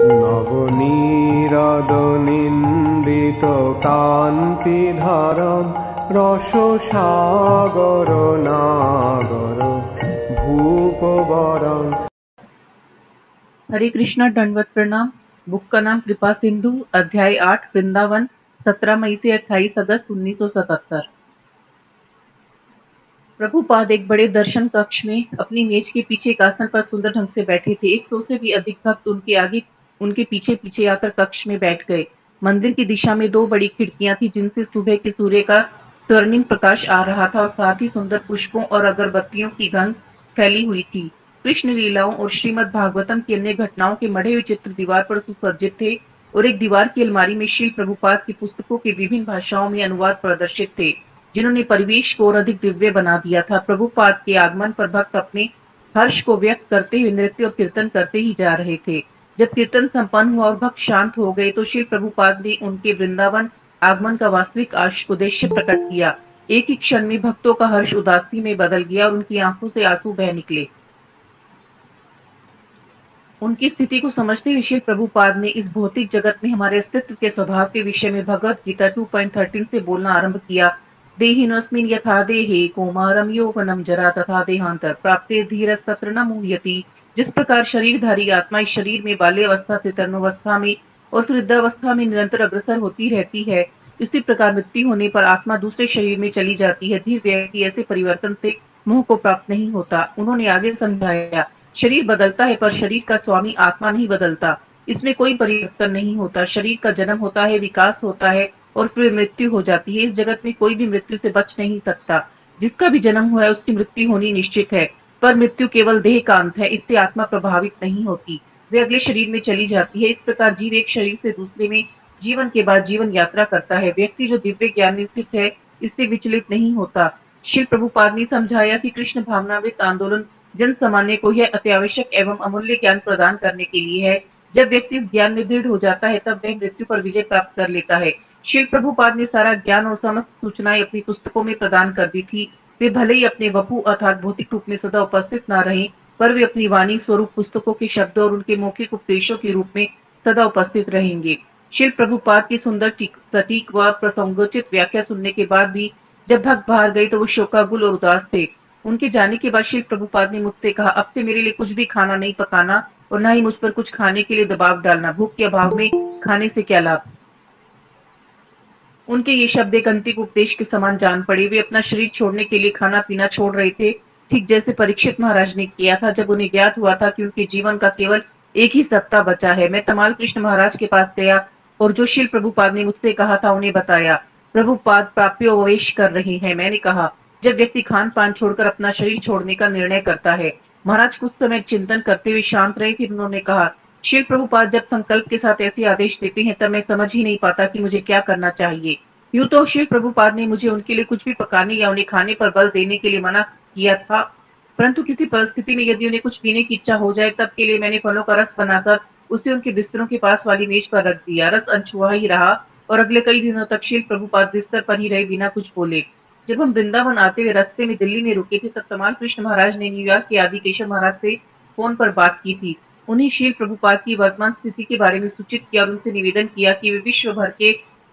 নবনীরদনিন্দিত কান্তিধারম রসসাগর নাগর ভূপবরম। हरे कृष्णा। दंडवत प्रणाम। बुक का नाम कृपा सिंधु, अध्याय 8, वृंदावन, 17 मई से 28 अगस्त 1977। प्रभुपाद एक बड़े दर्शन कक्ष में अपनी मेज के पीछे एक आसन पर सुंदर ढंग से बैठे थे। 100 से भी अधिक भक्त उनके पीछे पीछे आकर कक्ष में बैठ गए। मंदिर की दिशा में 2 बड़ी खिड़कियां थी, जिनसे सुबह के सूर्य का स्वर्णिम प्रकाश आ रहा था और साथ ही सुंदर पुष्पों और अगरबत्तियों की गंध फैली हुई थी। कृष्ण लीलाओं और श्रीमद् भागवतम की अन्य घटनाओं के मढ़े हुए चित्र दीवार पर सुसज्जित थे और एक दीवार की अलमारी में श्रील प्रभुपाद की पुस्तकों के विभिन्न भाषाओं में अनुवाद प्रदर्शित थे, जिन्होंने परिवेश को और अधिक दिव्य बना दिया था। प्रभुपाद के आगमन पर भक्त अपने हर्ष को व्यक्त करते हुए नृत्य और कीर्तन करते ही जा रहे थे। जब कीर्तन संपन्न हुआ और भक्त शांत हो गए तो श्री प्रभुपाद ने उनके वृंदावन आगमन का वास्तविक उद्देश्य प्रकट किया। एक ही क्षण में भक्तों का हर्ष उदासी में बदल गया और उनकी आंखों से आंसू बह निकले। उनकी स्थिति को समझते हुए श्री प्रभुपाद ने इस भौतिक जगत में हमारे अस्तित्व के स्वभाव के विषय में भगवत गीता 2.13 से बोलना आरंभ किया। देहिनोऽस्मिन् यथा देहे कौमारं यौवनं जरा तथा देहांतर प्राप्ते धीरस्तत्र न मुह्यति। जिस प्रकार शरीरधारी आत्मा इस शरीर में बाल्यावस्था से तरुणावस्था में और फिर वृद्धावस्था में निरंतर अग्रसर होती रहती है, इसी प्रकार मृत्यु होने पर आत्मा दूसरे शरीर में चली जाती है। धीर व्यक्ति ऐसे परिवर्तन से मोह को प्राप्त नहीं होता। उन्होंने आगे समझाया, शरीर बदलता है पर शरीर का स्वामी आत्मा नहीं बदलता। इसमें कोई परिवर्तन नहीं होता। शरीर का जन्म होता है, विकास होता है और फिर मृत्यु हो जाती है। इस जगत में कोई भी मृत्यु से बच नहीं सकता। जिसका भी जन्म हुआ है उसकी मृत्यु होनी निश्चित है, पर मृत्यु केवल देह का अंत है। इससे आत्मा प्रभावित नहीं होती, वे अगले शरीर में चली जाती है। इस प्रकार जीव एक शरीर से दूसरे में जीवन के बाद जीवन यात्रा करता है। व्यक्ति जो दिव्य ज्ञान में स्थित है इससे विचलित नहीं होता। श्री प्रभुपाद ने समझाया कि कृष्ण भावनामृत आंदोलन जन सामान्य को यह अत्यावश्यक एवं अमूल्य ज्ञान प्रदान करने के लिए है। जब व्यक्ति इस ज्ञान में दृढ़ हो जाता है तब वह मृत्यु पर विजय प्राप्त कर लेता है। श्री प्रभुपाद ने सारा ज्ञान और समस्त सूचनाएं अपनी पुस्तकों में प्रदान कर दी थी। वे भले ही अपने वपु अर्थात भौतिक रूप में सदा उपस्थित न रहे, पर वे अपनी वाणी स्वरूप पुस्तकों के शब्द और उनके मौखिक उपदेशों के रूप में सदा उपस्थित रहेंगे। श्री प्रभुपाद की सुंदर सटीक व प्रसंगोचित व्याख्या सुनने के बाद भी जब भक्त बाहर गए तो वो शोकाकुल और उदास थे। उनके जाने के बाद श्री प्रभुपाद ने मुझसे कहा, अब से मेरे लिए कुछ भी खाना नहीं पकाना और न ही मुझ पर कुछ खाने के लिए दबाव डालना। भूख के अभाव में खाने से क्या लाभ। उनके ये शब्द एक अंतिम उपदेश के समान जान पड़े। वे अपना शरीर छोड़ने के लिए खाना पीना छोड़ रहे थे, ठीक जैसे परीक्षित महाराज ने किया था जब उन्हें ज्ञात हुआ था कि उनके जीवन का केवल एक ही सप्ताह बचा है। मैं तमाल कृष्ण महाराज के पास गया और जो श्री प्रभुपाद ने मुझसे कहा था उन्हें बताया। प्रभुपाद प्राप्योपवेश कर रहे हैं। मैंने कहा, जब व्यक्ति खान पान छोड़कर अपना शरीर छोड़ने का निर्णय करता है। महाराज कुछ समय चिंतन करते हुए शांत रहे, फिर उन्होंने कहा, श्री प्रभुपाद जब संकल्प के साथ ऐसे आदेश देते हैं तब मैं समझ ही नहीं पाता कि मुझे क्या करना चाहिए। यूं तो श्री प्रभुपाद ने मुझे उनके लिए कुछ भी पकाने या उन्हें खाने पर बल देने के लिए मना किया था, परंतु किसी परिस्थिति में यदि उन्हें कुछ पीने की इच्छा हो जाए तब के लिए मैंने फलों का रस बनाकर उसे उनके बिस्तरों के पास वाली मेज पर रख दिया। रस अनछुआ ही रहा और अगले कई दिनों तक श्री प्रभुपाद बिस्तर पर ही रहे बिना कुछ बोले। जब हम वृंदावन आते हुए रास्ते में दिल्ली में रुके थे तब तमाल कृष्ण महाराज ने न्यूयॉर्क के आदि केशव महाराज से फोन पर बात की थी। उन्हें श्री प्रभुपाद की वर्तमान स्थिति के बारे में सूचित किया और उनसे निवेदन किया कि वे विश्व भर के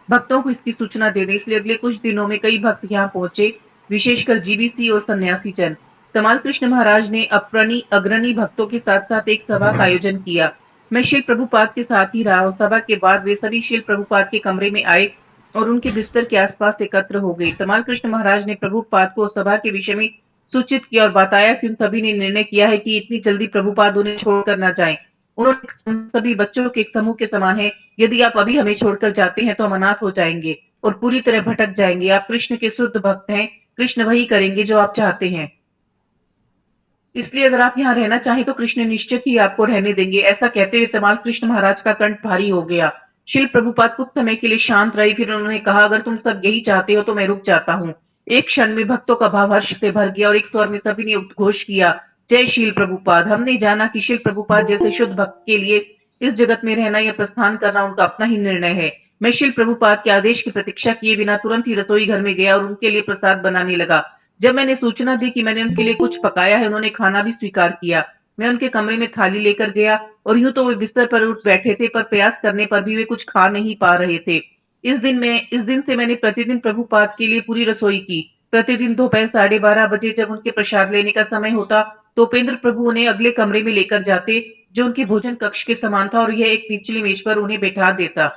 भक्तों को इसकी सूचना दे दें। इसलिए अगले कुछ दिनों में कई भक्त यहाँ पहुंचे, विशेषकर जीबीसी और सन्यासी जन। तमाल कृष्ण महाराज ने अग्रणी भक्तों के साथ साथ एक सभा का आयोजन किया। मैं श्री प्रभुपाद के साथ ही रहा और सभा के बाद वे सभी श्री प्रभुपाद के कमरे में आए और उनके बिस्तर के आसपास एकत्र हो गए। तमाल कृष्ण महाराज ने प्रभुपाद को सभा के विषय में सूचित किया और बताया कि उन सभी ने निर्णय किया है कि इतनी जल्दी प्रभुपाद उन्हें छोड़कर न जाएं। उन्होंने सभी बच्चों के एक समूह के समान है। यदि आप अभी हमें छोड़कर जाते हैं तो हम अनाथ हो जाएंगे और पूरी तरह भटक जाएंगे। आप कृष्ण के शुद्ध भक्त हैं, कृष्ण वही करेंगे जो आप चाहते हैं। इसलिए अगर आप यहाँ रहना चाहें तो कृष्ण निश्चित ही आपको रहने देंगे। ऐसा कहते हुए तमाल कृष्ण महाराज का कंठ भारी हो गया। श्री प्रभुपाद कुछ समय के लिए शांत रहे, फिर उन्होंने कहा, अगर तुम सब यही चाहते हो तो मैं रुक जाता हूँ। एक क्षण में भक्तों का भाव हर्ष से भर गया और एक स्वर में सभी ने उद्घोष किया, जय श्रील प्रभुपाद। हमने जाना कि श्रील प्रभुपाद जैसे शुद्ध भक्त के लिए इस जगत में रहना या प्रस्थान करना उनका अपना ही निर्णय है। मैं श्रील प्रभुपाद के आदेश की प्रतीक्षा किए बिना तुरंत ही रसोई घर में गया और उनके लिए प्रसाद बनाने लगा। जब मैंने सूचना दी कि मैंने उनके लिए कुछ पकाया है, उन्होंने खाना भी स्वीकार किया। मैं उनके कमरे में थाली लेकर गया और यूं तो वे बिस्तर पर उठ बैठे थे, पर प्रयास करने पर भी वे कुछ खा नहीं पा रहे थे। इस दिन से मैंने प्रतिदिन प्रभुपाद के लिए पूरी रसोई की। प्रतिदिन दोपहर 12:30 बजे जब उनके प्रसाद लेने का समय होता, तो उपेंद्र प्रभु उन्हें अगले कमरे में लेकर जाते, जो उनके भोजन कक्ष के समान था, और यह एक निचली मेज पर उन्हें बैठा देता।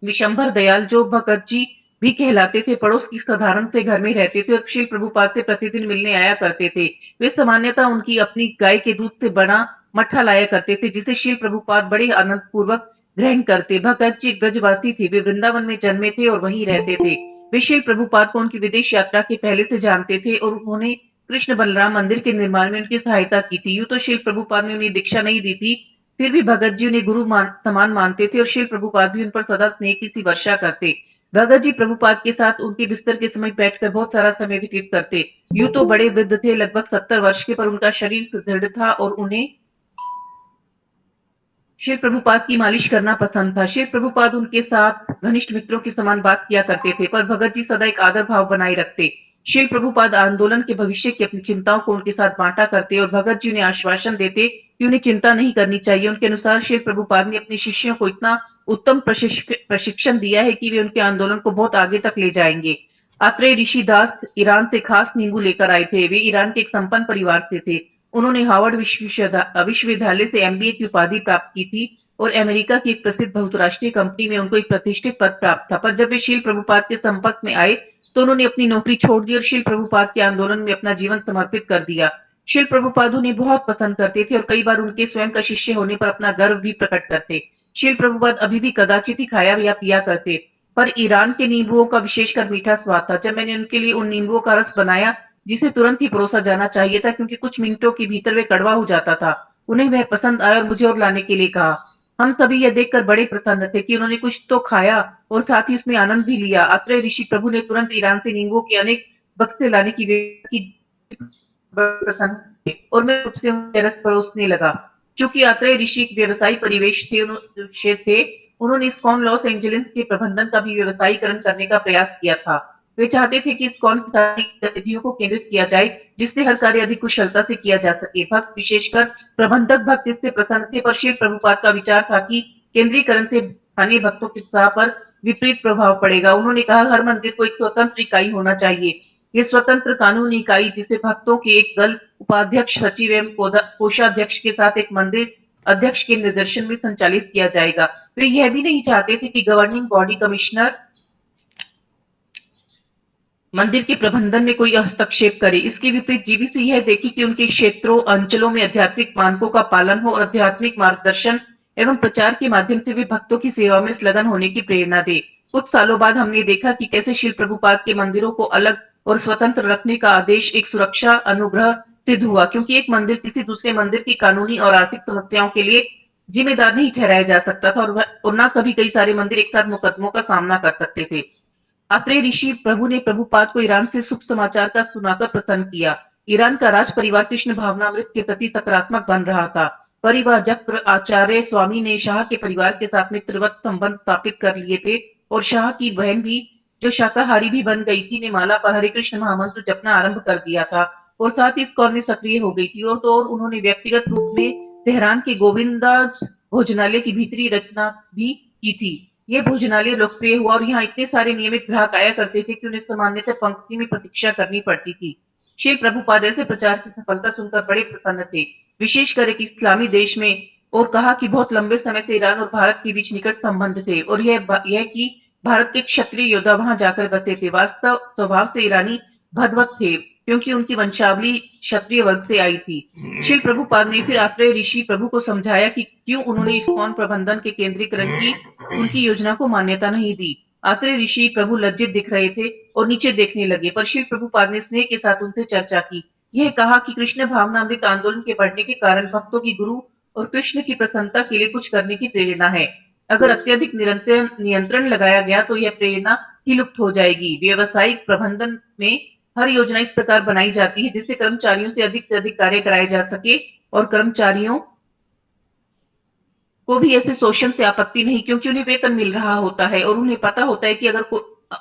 विशंभर दयाल, जो भगत जी भी कहलाते थे, पड़ोस की साधारण से घर में रहते थे और श्री प्रभुपाद से प्रतिदिन मिलने आया करते थे। वे सामान्यतः उनकी अपनी गाय के दूध से बना मट्ठा लाया करते थे, जिसे श्री प्रभुपाद बड़े आनंद पूर्वक ग्रहण करते। भगत जी ब्रजवासी थे, वे वृंदावन में जन्मे थे और वहीं रहते थे। वे श्री प्रभुपाद को उनकी विदेश यात्रा के पहले से जानते थे और उन्होंने कृष्ण बलराम मंदिर के निर्माण में उनकी सहायता की थी। यूं तो श्री प्रभुपाद ने उन्हें दीक्षा नहीं दी थी, फिर भी भगत जी उन्हें समान मानते थे और श्री प्रभुपाद भी उन पर सदा स्नेह की सी वर्षा करते। भगत जी प्रभुपाद के साथ उनके बिस्तर के समीप बैठकर बहुत सारा समय व्यतीत करते। यूं तो बड़े वृद्ध थे, लगभग 70 वर्ष के, पर उनका शरीर सुदृढ़ था और उन्हें श्री प्रभुपाद की मालिश करना पसंद था। श्री प्रभुपाद उनके साथ घनिष्ठ मित्रों के समान बात किया करते थे, पर भगत जी सदा एक आदर भाव बनाए रखते। श्री प्रभुपाद आंदोलन के भविष्य की अपनी चिंताओं को उनके साथ बांटा करते और भगत जी उन्हें आश्वासन देते कि उन्हें चिंता नहीं करनी चाहिए। उनके अनुसार श्री प्रभुपाद ने अपने शिष्यों को इतना उत्तम प्रशिक्षण दिया है कि वे उनके आंदोलन को बहुत आगे तक ले जाएंगे। आत्रेय ऋषि दास ईरान से खास नींबू लेकर आए थे। वे ईरान के एक संपन्न परिवार से थे। उन्होंने हार्वर्ड विश्वविद्यालय से एमबीए की उपाधि प्राप्त की थी और अमेरिका की एक प्रसिद्ध बहुराष्ट्रीय कंपनी में उनको एक प्रतिष्ठित पद प्राप्त था। पर जब वे शील प्रभुपाद के संपर्क में आए, तो उन्होंने अपनी नौकरी छोड़ दी और शील प्रभुपाद के आंदोलन में अपना जीवन समर्पित कर दिया। शील प्रभुपाद उन्हें बहुत पसंद करते थे और कई बार उनके स्वयं का शिष्य होने पर अपना गर्व भी प्रकट करते। शील प्रभुपाद अभी भी कदाचित ही खाया या पिया करते, पर ईरान के नींबुओं का विशेषकर मीठा स्वाद था। जब मैंने उनके लिए उन नींबुओं का रस बनाया, जिसे तुरंत ही परोसा जाना चाहिए था, क्योंकि कुछ मिनटों के भीतर वे कड़वा हो जाता था, उन्हें वह पसंद आया और मुझे और लाने के लिए कहा। हम सभी यह देखकर बड़े प्रसन्न थे कि उन्होंने कुछ तो खाया और साथ ही उसमें आनंद भी लिया। आत्रेय ऋषि प्रभु ने तुरंत ईरान से नींबुओं के अनेक बक्से लाने की प्रसन्न थे और मैं रूप से उन्हें रस परोसने लगा। चूंकि आत्रेय ऋषि एक व्यवसायी परिवेश थे, उन्होंने इस्कॉन लॉस एंजलिस के प्रबंधन का भी व्यवसायीकरण करने का प्रयास किया था। वे चाहते थे कि इस्कॉन की सारी गतिविधियों को केंद्रित किया जाए, जिससे हर कार्य अधिक कुशलता से किया जा सके। भक्त, विशेषकर प्रबंधक भक्त, इससे प्रसन्न थे, पर श्री प्रभुपाद का विचार था कि केंद्रीकरण से स्थानीय भक्तों के उत्साह पर विपरीत प्रभाव पड़ेगा। उन्होंने कहा, हर मंदिर को एक स्वतंत्र इकाई होना चाहिए। ये स्वतंत्र कानूनी इकाई, जिसे भक्तों के एक दल, उपाध्यक्ष, सचिव एवं कोषाध्यक्ष के साथ एक मंदिर अध्यक्ष के निर्देशन में संचालित किया जाएगा। वे यह भी नहीं चाहते थे कि गवर्निंग बॉडी कमिश्नर मंदिर के प्रबंधन में कोई हस्तक्षेप करे। इसके विपरीत जीबीसी यह देखी कि उनके क्षेत्रों, अंचलों में आध्यात्मिक मानकों का पालन हो और आध्यात्मिक मार्गदर्शन एवं प्रचार के माध्यम से वे भक्तों की सेवा में संलग्न होने की प्रेरणा दे। कुछ सालों बाद हमने देखा कि कैसे श्री प्रभुपाद के मंदिरों को अलग और स्वतंत्र रखने का आदेश एक सुरक्षा अनुग्रह सिद्ध हुआ, क्योंकि एक मंदिर किसी दूसरे मंदिर की कानूनी और आर्थिक समस्याओं के लिए जिम्मेदार नहीं ठहराया जा सकता था और न कभी कई सारे मंदिर एक साथ मुकदमों का सामना कर सकते थे। आत्रेय ऋषि प्रभु ने प्रभुपाद को ईरान से शुभ समाचार का सुनाकर प्रसन्न किया। ईरान का राज परिवार कृष्ण भावनामृत के प्रति सकारात्मक बन रहा था। परिवारजक आचार्य स्वामी ने शाह के परिवार के साथ मित्रवत संबंध स्थापित कर लिए थे और शाह की बहन भी, जो शाकाहारी भी बन गई थी, ने माला पर हरे कृष्ण महामंत्र जपना आरंभ कर दिया था और साथ ही इस कौर में सक्रिय हो गई थी। और तो और उन्होंने व्यक्तिगत रूप में तेहरान के गोविंदा भोजनालय की भीतरी रचना भी की थी। ये भोजनालय लोकप्रिय हुआ और यहाँ इतने सारे नियमित ग्राहक आया करते थे कि उन्हें सामान्यतः पंक्ति में प्रतीक्षा करनी पड़ती थी। श्री प्रभुपाद ऐसे प्रचार की सफलता सुनकर बड़े प्रसन्न थे, विशेषकर एक इस्लामी देश में, और कहा कि बहुत लंबे समय से ईरान और भारत के बीच निकट संबंध थे और यह कि भारत के क्षत्रिय योद्धा वहां जाकर बसे थे। वास्तव स्वभाव से ईरानी भदवत थे, क्योंकि उनकी वंशावली क्षत्रिय वर्ग से आई थी। श्री प्रभुपाद ने फिर आत्रेय ऋषि प्रभु को समझाया कि क्यों उन्होंने इस्कॉन प्रबंधन के केंद्रीकरण की उनकी योजना को मान्यता नहीं दी। आत्रेय ऋषि प्रभु लज्जित दिख रहे थे और नीचे देखने लगे, पर श्री प्रभुपाद ने स्नेह के साथ उनसे चर्चा की। यह कहा कि कृष्ण भावनामृत आंदोलन के बढ़ने के कारण भक्तों की गुरु और कृष्ण की प्रसन्नता के लिए कुछ करने की प्रेरणा है। अगर अत्यधिक नियंत्रण लगाया गया तो यह प्रेरणा ही लुप्त हो जाएगी। व्यवसायिक प्रबंधन में हर योजना इस प्रकार बनाई जाती है जिससे कर्मचारियों से अधिक कार्य कराए जा सके और कर्मचारियों को भी ऐसे शोषण से आपत्ति नहीं, क्योंकि उन्हें वेतन मिल रहा होता है और उन्हें पता होता है कि अगर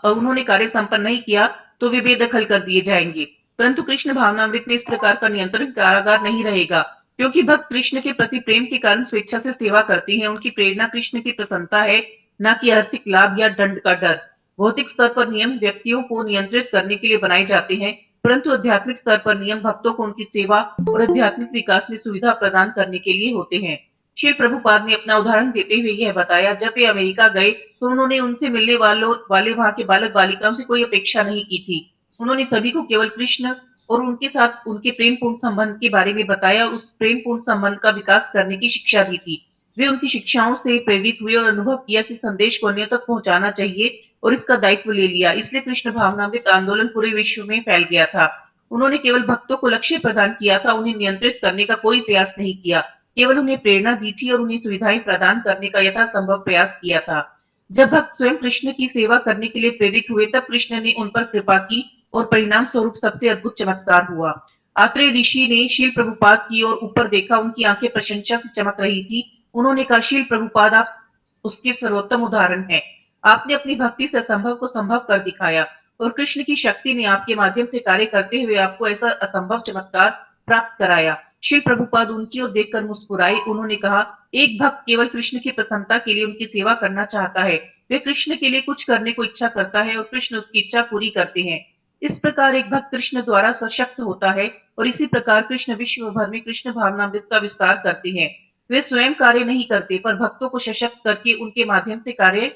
उन्होंने कार्य संपन्न नहीं किया तो वे बेदखल कर दिए जाएंगे। परंतु कृष्ण भावनामृत में इस प्रकार का नियंत्रण कारागार नहीं रहेगा। क्योंकि भक्त कृष्ण के प्रति प्रेम के कारण स्वेच्छा से सेवा करते हैं। उनकी प्रेरणा कृष्ण की प्रसन्नता है, न कि आर्थिक लाभ या दंड का डर। भौतिक स्तर पर नियम व्यक्तियों को नियंत्रित करने के लिए बनाए जाते हैं, परंतु आध्यात्मिक स्तर पर नियम भक्तों को उनकी सेवा और आध्यात्मिक विकास में सुविधा प्रदान करने के लिए होते हैं। श्री प्रभुपाद ने अपना उदाहरण देते हुए यह बताया, जब वे अमेरिका गए तो उन्होंने उनसे मिलने वाले वहां के बालक बालिकाओं से कोई अपेक्षा नहीं की थी। उन्होंने सभी को केवल कृष्ण और उनके साथ उनके प्रेमपूर्ण संबंध के बारे में बताया और उस प्रेमपूर्ण संबंध का विकास करने की शिक्षा दी थी। वे उनकी शिक्षाओं से प्रेरित हुए और अनुभव किया कि संदेश को अन्यों तक पहुंचाना चाहिए और इसका दायित्व ले लिया। इसलिए कृष्ण भावनामृत आंदोलन पूरे विश्व में फैल गया था। उन्होंने केवल भक्तों को लक्ष्य प्रदान किया था, उन्हें नियंत्रित करने का कोई प्रयास नहीं किया, केवल उन्हें प्रेरणा दी थी और उन्हें सुविधाएं प्रदान करने का यथासंभव प्रयास किया था। जब भक्त स्वयं कृष्ण की सेवा करने के लिए प्रेरित हुए, तब कृष्ण ने उन पर कृपा की और परिणाम स्वरूप सबसे अद्भुत चमत्कार हुआ। आत्रेय ऋषि ने शील प्रभुपाद की ओर ऊपर देखा, उनकी आंखें प्रशंसा से चमक रही थी। उन्होंने कहा, शील प्रभुपाद आप उसके सर्वोत्तम उदाहरण हैं। आपने अपनी भक्ति से असंभव को संभव कर दिखाया और कृष्ण की शक्ति ने आपके माध्यम से कार्य करते हुए आपको ऐसा असंभव चमत्कार प्राप्त कराया। श्री प्रभुपाद उनकी ओर देखकर मुस्कुराए। उन्होंने कहा, एक भक्त केवल कृष्ण की प्रसन्नता के लिए उनकी सेवा करना चाहता है। वे कृष्ण के लिए कुछ करने को इच्छा करता है और कृष्ण उसकी इच्छा पूरी करते हैं। इस प्रकार एक भक्त कृष्ण द्वारा सशक्त होता है और इसी प्रकार कृष्ण विश्व भर में कृष्ण भावनामृत का विस्तार करते हैं। वे स्वयं कार्य नहीं करते, पर भक्तों को सशक्त करके उनके माध्यम से कार्य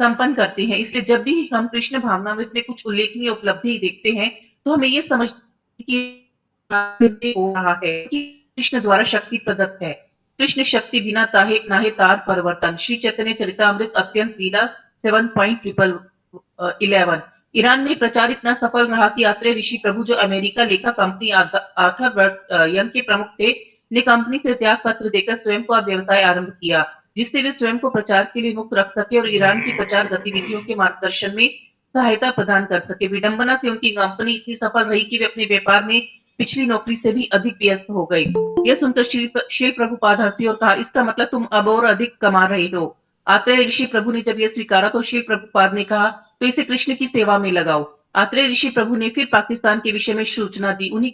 संपन्न करते हैं। इसलिए जब भी हम कृष्ण भावनामृत में कुछ उल्लेखनीय उपलब्धि देखते हैं, तो हमें ये समझ कि हो रहा है कि कृष्ण द्वारा शक्ति प्रदत्त है। कृष्ण शक्ति बिना ताहे नाहे तार परिवर्तन। श्री चैतन्य चरितामृत अत्यंत लीला 7.11। ईरान में प्रचार इतना सफल रहा कि आत्रेय ऋषि प्रभु, जो अमेरिका लेखा कंपनी आर्थर यंग के प्रमुख थे, ने कंपनी से त्याग पत्र देकर स्वयं को व्यवसाय आरंभ किया, जिससे वे स्वयं को प्रचार के लिए मुक्त रख सके और ईरान की प्रचार गतिविधियों के मार्गदर्शन में सहायता प्रदान कर सके। विडंबना से उनकी कंपनी इतनी सफल रही कि वे अपने व्यापार में पिछली नौकरी से भी अधिक व्यस्त हो गए। यह सुनकर श्री प्रभुपाद हंसी और कहा, इसका मतलब तुम अब और अधिक कमा रहे हो। आत्रेय ऋषि प्रभु ने जब यह स्वीकारा तो श्री प्रभुपाद ने कहा, तो इसे कृष्ण की सेवा में लगाओ। आत्रेय ऋषि प्रभु ने फिर पाकिस्तान के विषय में सूचना दी, उन्हीं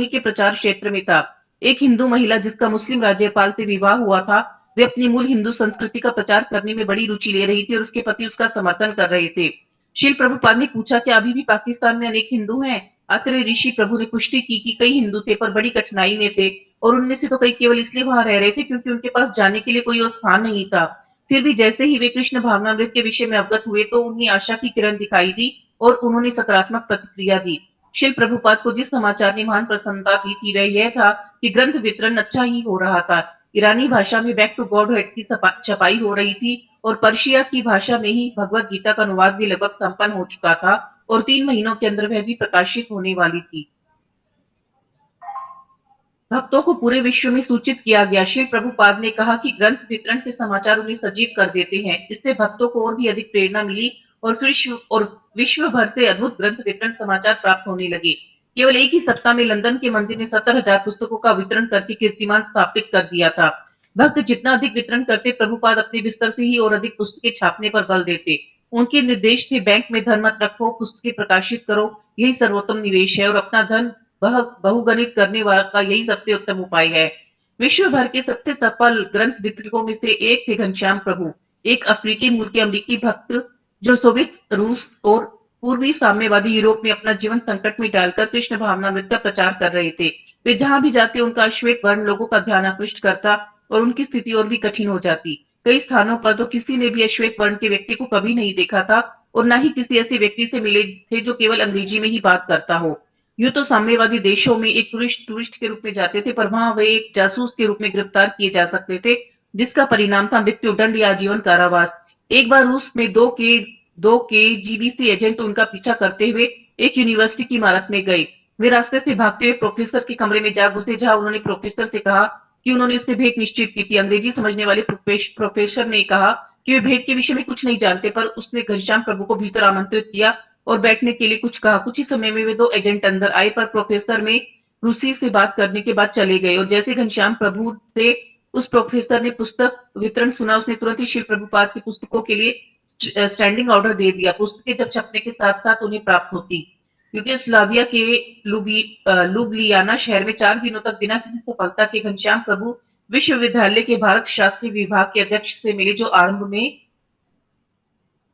के प्रचार क्षेत्र में था। एक हिंदू महिला जिसका मुस्लिम राज्यपाल से विवाह हुआ था, वे अपनी मूल हिंदू संस्कृति का प्रचार करने में बड़ी रुचि ले रही थी और उसके पति उसका समर्थन कर रहे थे। श्री प्रभुपाद ने पूछा, क्या अभी भी पाकिस्तान में अनेक हिंदू हैं? आत्रेय ऋषि प्रभु ने पुष्टि की कि कई हिंदू थे, पर बड़ी कठिनाई में थे और उनमें से तो कई केवल इसलिए वहां रह रहे थे क्योंकि उनके पास जाने के लिए कोई और स्थान नहीं था। फिर भी जैसे ही वे कृष्ण भावनामृत के विषय में अवगत हुए, तो उन्हें आशा की किरण दिखाई दी और उन्होंने सकारात्मक प्रतिक्रिया दी। श्री प्रभुपाद को जिस समाचार ने महान प्रसन्नता दी थी, वह यह था कि ग्रंथ वितरण अच्छा ही हो रहा था। ईरानी भाषा में बैक टू गॉड हेड की छपाई हो रही थी और पर्शिया की भाषा में ही भगवत गीता का अनुवाद भी लगभग संपन्न हो चुका था और 3 महीनों के अंदर वह भी प्रकाशित होने वाली थी। भक्तों को पूरे विश्व में सूचित किया गया। श्री प्रभुपाद ने कहा कि ग्रंथ वितरण के समाचार उन्हें सजीव कर देते हैं। इससे भक्तों को और भी अधिक प्रेरणा मिली और विश्व भर से अद्भुत ग्रंथ वितरण समाचार प्राप्त होने लगे। केवल एक ही सप्ताह में लंदन के मंदिर ने 70,000 पुस्तकों का वितरण करके कीर्तिमान स्थापित कर दिया था। भक्त जितना अधिक वितरण करते, प्रभुपाद अपने बिस्तर से ही और अधिक पुस्तकें छापने पर बल देते। उनके निर्देश थे, बैंक में धन मत रखो, पुस्तकें प्रकाशित करो, यही सर्वोत्तम निवेश है और अपना धन बहुगणित करने का यही सबसे उत्तम उपाय है। विश्व भर के सबसे सफल ग्रंथ वितरकों में से एक थे घनश्याम प्रभु, एक अफ्रीकी मूल के अमरीकी भक्त जो सोवियत रूस और पूर्वी साम्यवादी यूरोप में अपना जीवन संकट में डालकर कृष्ण भावनामृत का प्रचार कर रहे थे। वे जहां भी जाते उनका अश्वेत वर्ण लोगों का ध्यान आकृष्ट करता और उनकी स्थिति और भी कठिन हो जाती। कई स्थानों पर तो किसी ने भी अश्वेत वर्ण के व्यक्ति को कभी नहीं देखा था और न ही किसी ऐसे व्यक्ति से मिले थे जो केवल अंग्रेजी में ही बात करता हो। यूं तो साम्यवादी देशों में एक टूरिस्ट के रूप में जाते थे, पर वहां वे एक जासूस के रूप में गिरफ्तार किए जा सकते थे, जिसका परिणाम था मृत्युदंड या आजीवन कारावास। एक बार रूस में दो KGB एजेंट उनका पीछा करते हुए एक यूनिवर्सिटी की इमारत में गए। वे रास्ते से भागते हुए प्रोफेसर के कमरे में जा घुसे, जहां उन्होंने प्रोफेसर से कहा कि उन्होंने उससे भेंट निश्चित की थी। अंग्रेजी समझने वाले प्रोफेसर ने कहा कि वे भेंट के विषय में कुछ नहीं जानते, पर उसने घनश्याम प्रभु को भीतर आमंत्रित किया और बैठने के लिए कुछ कहा। कुछ ही समय में वे 2 एजेंट अंदर आए, पर प्रोफेसर में रूसी से बात करने के बाद चले गए और जैसे घनश्याम प्रभु से उस प्रोफेसर ने पुस्तक वितरण सुना, उसने तुरंत ही श्री प्रभुपाद की पुस्तकों के लिए स्टैंडिंग ऑर्डर दे दिया। पुस्तकें जब छपने के साथ साथ उन्हें प्राप्त होती। यूगोस्लाविया के लुब्लियाना शहर में 4 दिनों तक बिना किसी सफलता के घनश्याम प्रभु विश्वविद्यालय के भारत शास्त्री विभाग के अध्यक्ष से मिले, जो आरंभ में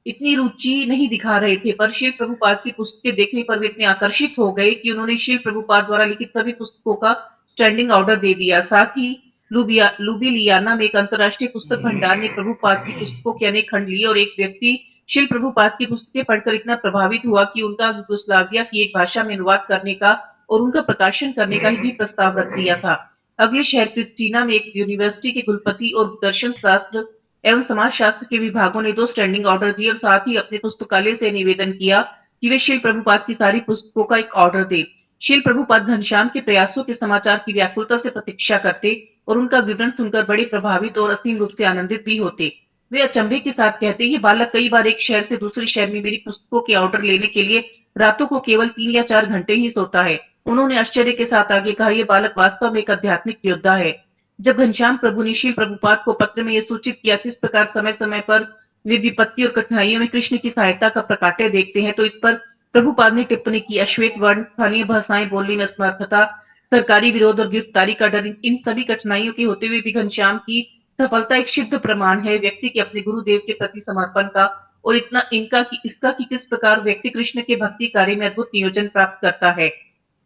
इतनी रुचि नहीं दिखा रहे थे, पर श्री प्रभुपाद की पुस्तकें देखने पर वे इतने आकर्षित हो गए कि उन्होंने श्री प्रभुपाद द्वारा लिखित सभी पुस्तकों का स्टैंडिंग ऑर्डर दे दिया। साथ ही लुबिलियाना में एक अंतर्राष्ट्रीय पुस्तक भंडार ने प्रभुपाद की पुस्तकों के अनेक खंड लिए और एक व्यक्ति श्री प्रभुपाद की पुस्तकें पढ़कर इतना प्रभावित हुआ कि उनका यूगोस्लाविया की एक भाषा में अनुवाद करने का और उनका प्रकाशन करने का भी प्रस्ताव रख दिया था। अगले शहर क्रिस्टीना में एक यूनिवर्सिटी के कुलपति और दर्शन शास्त्र एवं समाजशास्त्र के विभागों ने 2 स्टैंडिंग ऑर्डर दिए और साथ ही अपने पुस्तकालय से निवेदन किया कि वे श्री प्रभुपाद की सारी पुस्तकों का एक ऑर्डर दे। श्री प्रभुपाद घनश्याम के प्रयासों के समाचार की व्याकुलता से प्रतीक्षा करते और उनका विवरण सुनकर बड़े प्रभावित और असीम रूप से आनंदित भी होते। वे अचंभे के साथ कहते, ये बालक कई बार एक शहर से दूसरे शहर में मेरी पुस्तकों के ऑर्डर लेने के लिए रातों को केवल 3 या 4 घंटे ही सोता है। उन्होंने आश्चर्य के साथ आगे कहा, यह बालक वास्तव में एक आध्यात्मिक योद्धा है। जब घनश्याम प्रभु ने श्री प्रभुपाद को पत्र में यह सूचित किया किस प्रकार समय समय पर वे विपत्ति और कठिनाइयों में कृष्ण की सहायता का प्रकाट्य देखते हैं, तो इस पर प्रभुपाद ने टिप्पणी की, अश्वेत वर्ण, स्थानीय भाषाएं बोलने में असमर्थता, सरकारी विरोध और गिरफ्तारी का डर, इन सभी कठिनाइयों के होते हुए भी घनश्याम की सफलता एक सिद्ध प्रमाण है व्यक्ति के अपने गुरुदेव के प्रति समर्पण का और इसका कि किस प्रकार व्यक्ति कृष्ण के भक्ति कार्य में अद्भुत नियोजन प्राप्त करता है।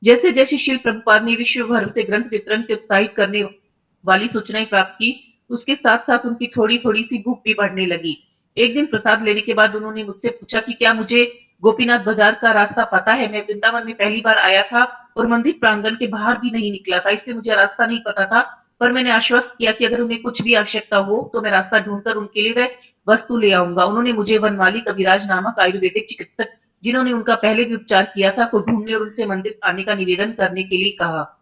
जैसे जैसे श्री प्रभुपाद ने विश्व भर से ग्रंथ वितरण के उत्साहित करने वाली सूचनाएं प्राप्त की, उसके साथ साथ उनकी थोड़ी थोड़ी सी भूख भी बढ़ने लगी। एक दिन प्रसाद लेने के बाद उन्होंने मुझसे पूछा कि क्या मुझे गोपीनाथ बाजार का रास्ता पता है। मैं वृंदावन में पहली बार आया था और मंदिर प्रांगण के बाहर भी नहीं निकला था, इसलिए मुझे रास्ता नहीं पता था, पर मैंने आश्वस्त किया कि अगर उन्हें कुछ भी आवश्यकता हो तो मैं रास्ता ढूंढकर उनके लिए वह वस्तु ले आऊंगा। उन्होंने मुझे वनमाली कविराज नामक आयुर्वेदिक चिकित्सक, जिन्होंने उनका पहले भी उपचार किया था, को ढूंढने और उनसे मंदिर आने का निवेदन करने के लिए कहा।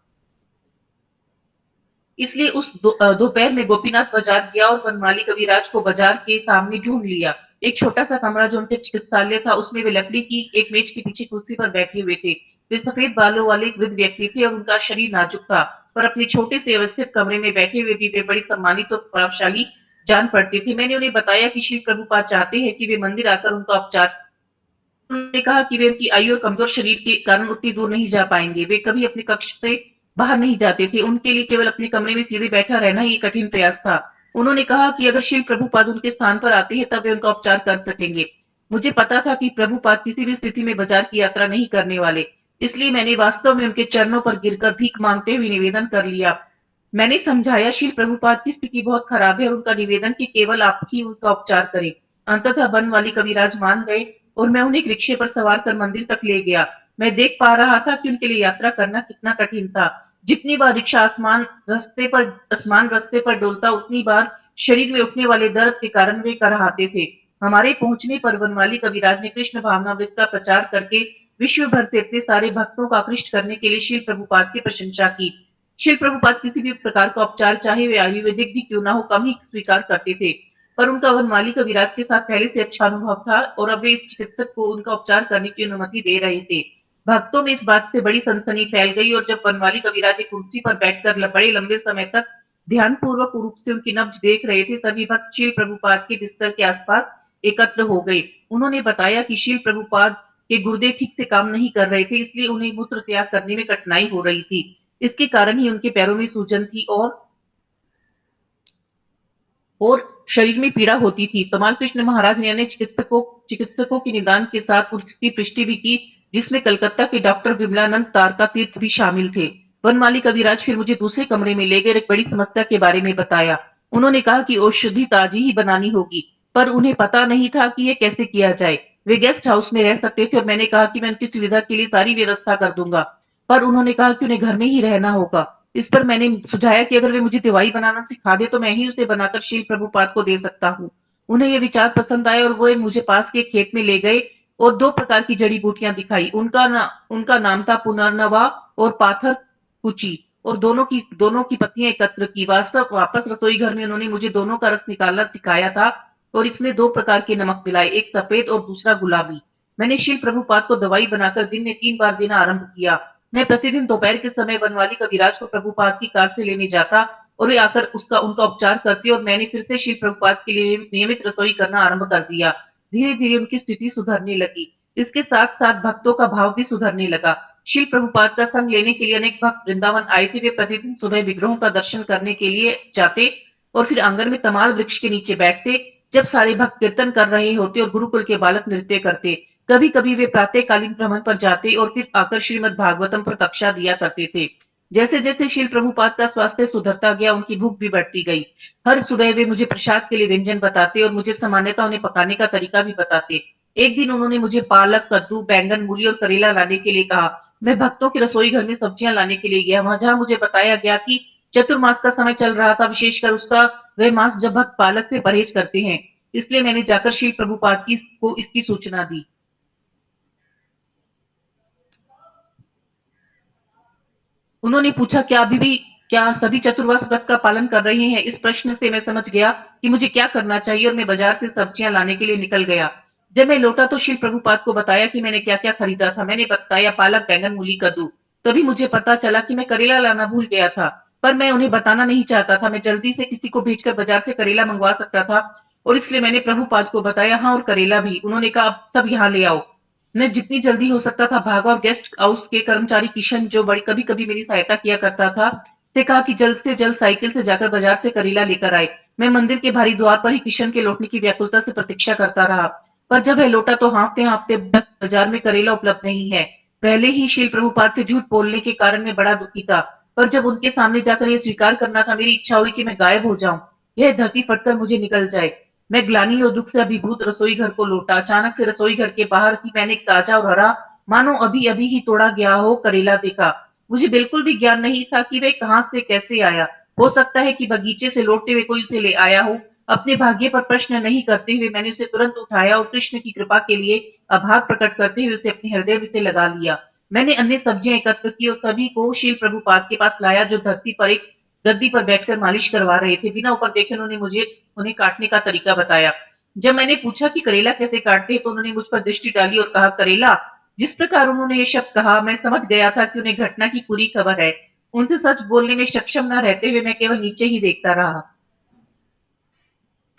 इसलिए उस दोपहर में गोपीनाथ बाजार गया और वनमाली कविराज को बाजार के सामने ढूंढ लिया। एक छोटा सा कमरा जो उनके चिकित्सालय था, उसमें वे लकड़ी की एक मेज के पीछे कुर्सी पर बैठे हुए थे। वे सफेद बालों वाले एक वृद्ध व्यक्ति थे और उनका शरीर नाजुक था, पर अपने छोटे से व्यवस्थित कमरे में बैठे हुए भी वे बड़ी सम्मानित और प्रभावशाली जान पड़ते थे। मैंने उन्हें बताया कि श्री प्रभुपाद चाहते हैं कि वे मंदिर आकर उनका उपचार। उन्होंने कहा कि वे उनकी आयु और कमजोर शरीर के कारण उतनी दूर नहीं जा पाएंगे। वे कभी अपने कक्ष से बाहर नहीं जाते थे, उनके लिए केवल अपने कमरे में सीधे बैठा रहना ही कठिन प्रयास था। उन्होंने कहा कि अगर श्री प्रभुपाद उनके स्थान पर आते हैं तब वे उनका उपचार कर सकेंगे। मुझे पता था कि प्रभुपाद किसी भी स्थिति में बाजार की यात्रा नहीं करने वाले, इसलिए मैंने वास्तव में उनके चरणों पर गिरकर भीख मांगते हुए निवेदन कर लिया। मैंने समझाया, श्री प्रभुपाद की स्थिति बहुत खराब है और उनका निवेदन कि केवल आप ही उनका उपचार करें। अंततः बनवाली कविराज मान गए और मैं उन्हें एक रिक्शे पर सवार कर मंदिर तक ले गया। मैं देख पा रहा था कि उनके लिए यात्रा करना कितना कठिन था। जितनी बार रिक्शा आसमान रास्ते पर डोलता, उतनी बार शरीर में उठने वाले दर्द के कारण वे कराहते थे। हमारे पहुंचने पर वनमाली कविराज ने कृष्ण भावनामृत का प्रचार करके विश्व भर से इतने सारे भक्तों को आकृष्ट करने के लिए श्री प्रभुपाद की प्रशंसा की। श्री प्रभुपाद किसी भी प्रकार का उपचार, चाहे वे आयुर्वेदिक भी क्यों ना हो, कम ही स्वीकार करते थे, पर उनका वनमाली कविराज के साथ पहले से अच्छा अनुभव था और अब वे इस चिकित्सक को उनका उपचार करने की अनुमति दे रहे थे। भक्तों में इस बात से बड़ी सनसनी फैल गई और जब वनमाली कविराज एक कुर्सी पर बैठकर बड़े लंबे समय तक ध्यानपूर्वक रूप से उनकी नब्ज देख रहे थे, सभी भक्त श्री प्रभुपाद के बिस्तर के आसपास एकत्र हो गए। उन्होंने बताया कि श्री प्रभुपाद के गुर्दे ठीक से काम नहीं कर रहे थे, इसलिए उन्हें मूत्र त्याग करने में कठिनाई हो रही थी। इसके कारण ही उनके पैरों में सूजन थी और शरीर में पीड़ा होती थी। तमाल कृष्ण महाराज ने अन्य चिकित्सकों के निदान के साथ उसकी पुष्टि भी की, जिसमें कलकत्ता के डॉक्टर विमलानंद तारका तीर्थ भी शामिल थे। वनमाली कविराज फिर मुझे दूसरे कमरे में ले गए, एक बड़ी समस्या के बारे में बताया। उन्होंने कहा कि औषधि ताजी ही बनानी होगी, पर उन्हें पता नहीं था कि यह कैसे किया जाए। वे गेस्ट हाउस में रह सकते थे और मैंने कहा कि मैं उनकी सुविधा के लिए सारी व्यवस्था कर दूंगा, पर उन्होंने कहा कि उन्हें घर में ही रहना होगा। इस पर मैंने सुझाया कि अगर वे मुझे दवाई बनाना सिखा दे तो मैं ही उसे बनाकर श्री प्रभुपाद को दे सकता हूँ। उन्हें यह विचार पसंद आया और वो मुझे पास के खेत में ले गए और 2 प्रकार की जड़ी बूटियां दिखाई। उनका नाम था पुनर्नवा और पाथर कुची, और दोनों की पत्तियां एकत्र की। वापस रसोई घर में उन्होंने मुझे दोनों का रस निकालना सिखाया था और इसमें 2 प्रकार के नमक मिलाए, एक सफेद और दूसरा गुलाबी। मैंने श्री प्रभुपाद को दवाई बनाकर दिन में 3 बार देना आरंभ किया। मैं प्रतिदिन दोपहर के समय वनवाली कविराज को प्रभुपाद की कार से लेने जाता और वे आकर उनका उपचार करते और मैंने फिर से श्री प्रभुपाद के लिए नियमित रसोई करना आरंभ कर दिया। धीरे धीरे उनकी स्थिति सुधरने लगी। इसके साथ साथ भक्तों का भाव भी सुधरने लगा। श्रील प्रभुपाद का संग लेने के लिए अनेक भक्त वृंदावन आए थे। वे प्रतिदिन सुबह विग्रहों का दर्शन करने के लिए जाते और फिर आंगन में तमाल वृक्ष के नीचे बैठते, जब सारे भक्त कीर्तन कर रहे होते और गुरुकुल के बालक नृत्य करते। कभी कभी वे प्रातःकालीन भ्रमण पर जाते और फिर आकर श्रीमद् भागवतम पर कक्षा दिया करते थे। जैसे जैसे श्रील प्रभुपाद का स्वास्थ्य सुधरता गया, उनकी भूख भी बढ़ती गई। हर सुबह वे मुझे प्रसाद के लिए व्यंजन बताते और मुझे सामान्यतः उन्हें पकाने का तरीका भी बताते। एक दिन उन्होंने मुझे पालक, कद्दू, बैंगन, मूली और करेला लाने के लिए कहा। मैं भक्तों के रसोई घर में सब्जियां लाने के लिए गया, वहां जहां मुझे बताया गया कि चतुर्मास का समय चल रहा था, विशेषकर उसका वह मास जब भक्त पालक से परहेज करते हैं। इसलिए मैंने जाकर श्री प्रभुपाद को इसकी सूचना दी। उन्होंने पूछा, क्या सभी चतुर्मास व्रत का पालन कर रहे हैं? इस प्रश्न से मैं समझ गया कि मुझे क्या करना चाहिए और मैं बाजार से सब्जियां लाने के लिए निकल गया। जब मैं लौटा तो श्री प्रभुपाद को बताया कि मैंने क्या क्या खरीदा था। मैंने बताया पालक, बैंगन, मूली, कद्दू। तभी मुझे पता चला कि मैं करेला लाना भूल गया था, पर मैं उन्हें बताना नहीं चाहता था। मैं जल्दी से किसी को भेजकर बाजार से करेला मंगवा सकता था और इसलिए मैंने प्रभुपाद को बताया, हाँ, और करेला भी। उन्होंने कहा, अब सब यहाँ ले आओ। मैं जितनी जल्दी हो सकता था भागा और गेस्ट हाउस के कर्मचारी किशन, जो बड़ी कभी कभी मेरी सहायता किया करता था, से कहा कि जल्द से जल्द साइकिल से जाकर बाजार से करेला लेकर आए। मैं मंदिर के भारी द्वार पर ही किशन के लौटने की व्याकुलता से प्रतीक्षा करता रहा, पर जब वह लौटा तो हाँफते हाँफते, बाजार में करेला उपलब्ध नहीं है। पहले ही शील प्रभुपाद से झूठ बोलने के कारण मैं बड़ा दुखी था, पर जब उनके सामने जाकर यह स्वीकार करना था, मेरी इच्छा हुई कि मैं गायब हो जाऊं, यह धरती फटकर मुझे निकल जाए। मैं ग्लानि और दुख से अभिभूत रसोई घर को लौटा। अचानक से रसोई घर के बाहर ही मैंने एक ताजा और हरा, मानो अभी अभी ही तोड़ा गया हो, करेला देखा। मुझे बिल्कुल भी ज्ञान नहीं था कि वह कहां से कैसे आया। हो सकता है कि बगीचे से लौटते हुए कोई उसे ले आया हो। अपने भाग्य पर प्रश्न नहीं करते हुए मैंने उसे तुरंत उठाया और कृष्ण की कृपा के लिए आभार प्रकट करते हुए उसे अपने हृदय से लगा लिया। मैंने अन्य सब्जियां एकत्र की और सभी को शील प्रभुपाद के पास लाया, जो धरती पर एक गद्दी पर बैठकर मालिश करवा रहे थे। बिना ऊपर देखे उन्होंने मुझे उन्हें काटने का तरीका बताया। जब मैंने पूछा कि करेला कैसे काटते हैं, तो उन्होंने मुझ पर दृष्टि डाली और कहा, करेला। जिस प्रकार उन्होंने ये शब्द कहा, मैं समझ गया था कि उन्हें घटना की पूरी खबर है। उनसे सच बोलने में सक्षम न रहते हुए मैं केवल नीचे ही देखता रहा।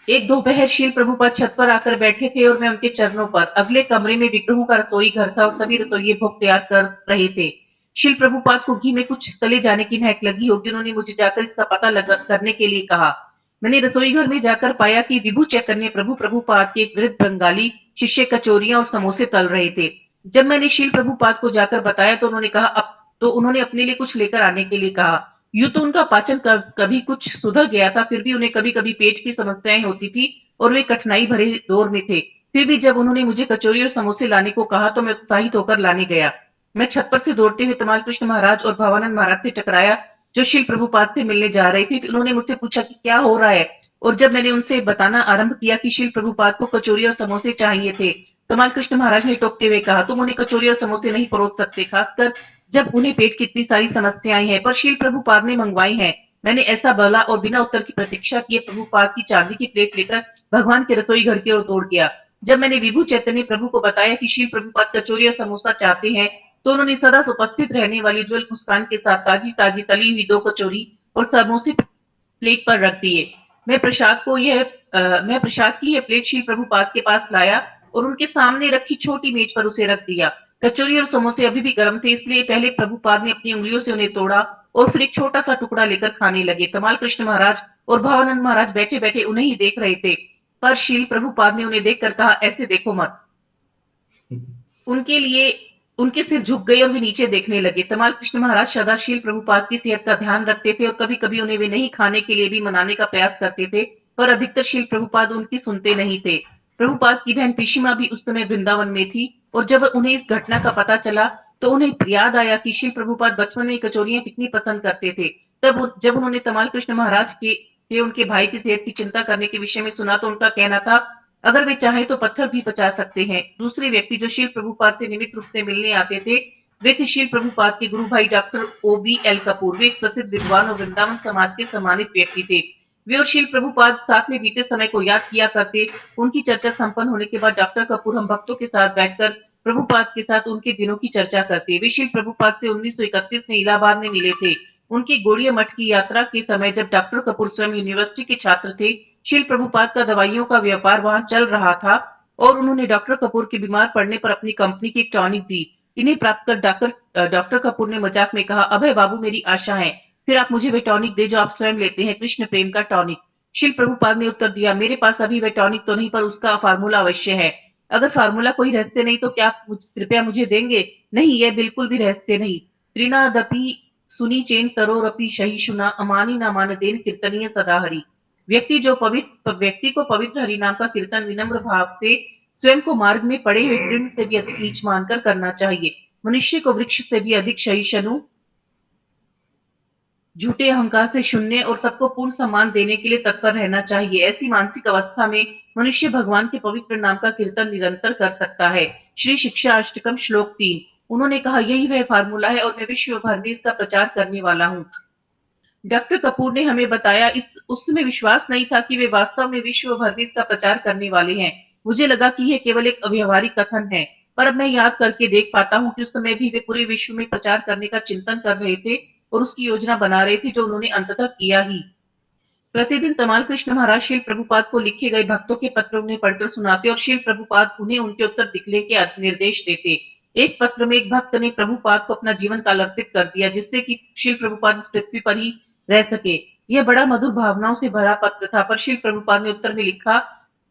एक दोपहर शील प्रभुपाद छत पर आकर बैठे थे और मैं उनके चरणों पर। अगले कमरे में विग्रहों का रसोई घर था और सभी रसोइये भोग तैयार कर रहे थे। शील प्रभुपाद को घी में कुछ तले जाने की महक लगी होगी। उन्होंने मुझे जाकर इसका पता करने के लिए कहा। मैंने रसोई घर में जाकर पाया कि विभु चैतन्य प्रभु प्रभुपाद के एक वृद्ध बंगाली शिष्य कचोरियां और समोसे तल रहे थे। जब मैंने शील प्रभुपाद को जाकर बताया तो उन्होंने कहा, अब तो उन्होंने अपने लिए कुछ लेकर आने के लिए कहा। यूं तो उनका पाचन कभी कुछ सुधर गया था, फिर भी उन्हें कभी कभी पेट की समस्याएं होती थी और वे कठिनाई भरे दौर में थे। फिर भी जब उन्होंने मुझे कचौरी और समोसे लाने को कहा तो मैं उत्साहित होकर लाने गया। मैं छत पर से दौड़ते हुए तमाल कृष्ण महाराज और भवानंद महाराज से टकराया, जो शील प्रभुपाद से मिलने जा रहे थे। उन्होंने मुझसे पूछा कि क्या हो रहा है, और जब मैंने उनसे बताना आरंभ किया कि शील प्रभुपाद को कचौरी और समोसे चाहिए थे, तमाल कृष्ण महाराज ने टोकते हुए कहा, तुम उन्हें कचौरी और समोसे नहीं परोस सकते, खासकर जब उन्हें पेट की इतनी सारी समस्याएं हैं। पर शील प्रभुपाद ने मंगवाई हैं। मैंने ऐसा बोला और बिना उत्तर की प्रतीक्षा किए प्रभुपाद की चांदी की प्लेट लेकर भगवान के रसोई घर की ओर दौड़ गया। जब मैंने विभु चैतन्य प्रभु को बताया कि शील प्रभुपाद कचौरी और समोसा चाहते हैं, तो उन्होंने सदा उपस्थित रहने वाली ज्वल मुस्कान के साथ ताजी ताजी तली हुई 2 कचौरी और समोसे प्लेट पर रख दिए। मैं प्रसाद की यह प्लेट शील प्रभुपाद के पास लाया और उनके सामने रखी छोटी मेज पर उसे रख दिया। कचौरी और समोसे अभी भी गर्म थे, इसलिए पहले प्रभुपाद ने अपनी उंगलियों से उन्हें तोड़ा और फिर एक छोटा सा टुकड़ा लेकर खाने लगे। तमाल कृष्ण महाराज और भावानंद महाराज बैठे बैठे उन्हें ही देख रहे थे, पर शील प्रभुपाद ने उन्हें देखकर कहा, ऐसे देखो मत। उनके लिए उनके सिर झुक गए और वे नीचे देखने लगे। तमाल कृष्ण महाराज सदाशील प्रभुपाद की सेहत का ध्यान रखते थे और कभी कभी उन्हें वे नहीं खाने के लिए भी मनाने का प्रयास करते थे, पर अधिकतर शील प्रभुपाद उनकी सुनते नहीं थे। प्रभुपाद की बहन पिशिमा भी उस समय वृंदावन में थी और जब उन्हें इस घटना का पता चला तो उन्हें याद आया कि शील प्रभुपाद बचपन में कचौरियां कितनी पसंद करते थे। तब जब उन्होंने तमाल कृष्ण महाराज के उनके भाई की सेहत की चिंता करने के विषय में सुना तो उनका कहना था, अगर वे चाहे तो पत्थर भी पचा सकते हैं। दूसरे व्यक्ति जो शील प्रभुपाद से नियमित रूप से मिलने आते थे, वे थे शील प्रभुपाद के गुरु भाई डॉक्टर OBL कपूर। वे एक प्रसिद्ध विद्वान और वृंदावन समाज के सम्मानित व्यक्ति थे। वे और शील प्रभुपाद साथ में बीते समय को याद किया करते। उनकी चर्चा संपन्न होने के बाद डॉक्टर कपूर हम भक्तों के साथ बैठकर प्रभुपाद के साथ उनके दिनों की चर्चा करते। वे शील प्रभुपाद से 1931 में इलाहाबाद में मिले थे। उनकी गौड़ीय मठ की यात्रा के समय जब डॉक्टर कपूर स्वयं यूनिवर्सिटी के छात्र थे, शील प्रभुपाद का दवाइयों का व्यापार वहां चल रहा था। और उन्होंने डॉक्टर कपूर के बीमार पड़ने पर अपनी कंपनी की एक टॉनिक दी। इन्हें प्राप्त कर डॉक्टर कपूर ने मजाक में कहा, अभय बाबू मेरी आशा है, फिर आप मुझे वह टॉनिक दे जो आप स्वयं लेते हैं, कृष्ण प्रेम का टॉनिक। शिल प्रभुपाद ने उत्तर दिया, मेरे पास अभी वह टॉनिक तो नहीं, पर उसका फार्मूला अवश्य है। अगर फार्मूला कोई रहस्य नहीं तो क्या आप कृपया मुझे देंगे? नहीं, यह बिल्कुल भी रहस्य नहीं। त्रिनादपि सुनी चेन तरोरपि सहिष्णुना अमानी न मानदेन कीर्तनीय सदा हरि। व्यक्ति को पवित्र हरि नाम का कीर्तन विनम्र भाव से स्वयं को मार्ग में पड़े हुए तृण से भी अधिक नीच मानकर करना चाहिए। मनुष्य को वृक्ष से भी अधिक सहिष्णु, झूठे अहंकार से शून्य और सबको पूर्ण सम्मान देने के लिए तत्पर रहना चाहिए। ऐसी मानसिक अवस्था में मनुष्य भगवान के पवित्र नाम का कीर्तन निरंतर कर सकता है। श्री शिक्षा अष्टकम श्लोक 3। उन्होंने कहा, यही वह फार्मूला है और मैं विश्व भर में इसका प्रचार करने वाला हूँ। डॉक्टर कपूर ने हमें बताया, उस समय विश्वास नहीं था कि वे वास्तव में विश्व भर में इसका प्रचार करने वाले हैं। मुझे लगा कि यह केवल एक अव्यवहारिक कथन है, पर अब मैं याद करके देख पाता हूँ कि उस समय भी वे पूरे विश्व में प्रचार करने का चिंतन कर रहे थे और उसकी योजना बना रहे थे, जो उन्होंने अंततः किया ही। प्रतिदिन तमाल कृष्ण महाराज शील प्रभुपाद को लिखे गए भक्तों के पत्र उन्हें पढ़कर सुनाते और शील प्रभुपाद उन्हें उनके उत्तर लिखने के निर्देश देते। एक पत्र में एक भक्त ने प्रभुपाद को अपना जीवन काल अर्पित कर दिया, जिससे कि शील प्रभुपाद इस पृथ्वी पर ही रह सके। यह बड़ा मधुर भावनाओं से भरा पत्र था, पर शील प्रभुपाद ने उत्तर में लिखा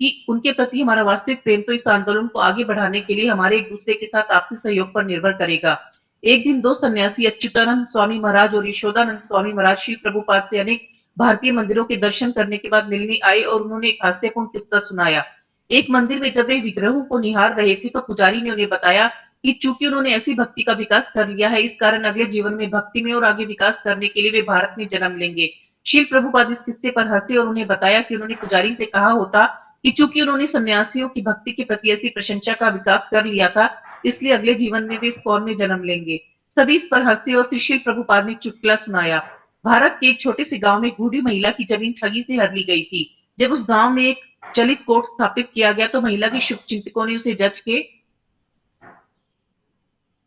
कि उनके प्रति हमारा वास्तविक प्रेम तो इस आंदोलन को आगे बढ़ाने के लिए हमारे एक दूसरे के साथ आपसी सहयोग पर निर्भर करेगा। एक दिन दो सन्यासी अच्युतानंद स्वामी महाराज और यशोदानंद स्वामी महाराज शील प्रभुपाद से अनेक भारतीय मंदिरों के दर्शन करने के बाद मिलने आए और उन्होंने एक हास्यपूर्ण किस्सा सुनाया। एक मंदिर में जब वे विग्रहों को निहार रहे थे तो पुजारी ने उन्हें बताया कि चूंकि उन्होंने ऐसी भक्ति का विकास कर लिया है, इस कारण अगले जीवन में भक्ति में और आगे विकास करने के लिए वे भारत में जन्म लेंगे। शील प्रभुपाद इस किस्से पर हंसे और उन्हें बताया कि उन्होंने पुजारी से कहा होता कि चूंकि उन्होंने सन्यासियों की भक्ति के प्रति ऐसी प्रशंसा का विकास कर लिया था, इसलिए अगले जीवन में वे इस फॉर्म में जन्म लेंगे। सभी इस पर हंसे और फिर शील प्रभुपाद ने चुटकुला सुनाया। भारत के एक छोटे से गांव में एक बूढ़ी महिला की जमीन ठगी से हर ली गई थी। जब उस गांव में एक चलित कोर्ट स्थापित किया गया तो महिला के शुभ चिंतकों ने उसे जज के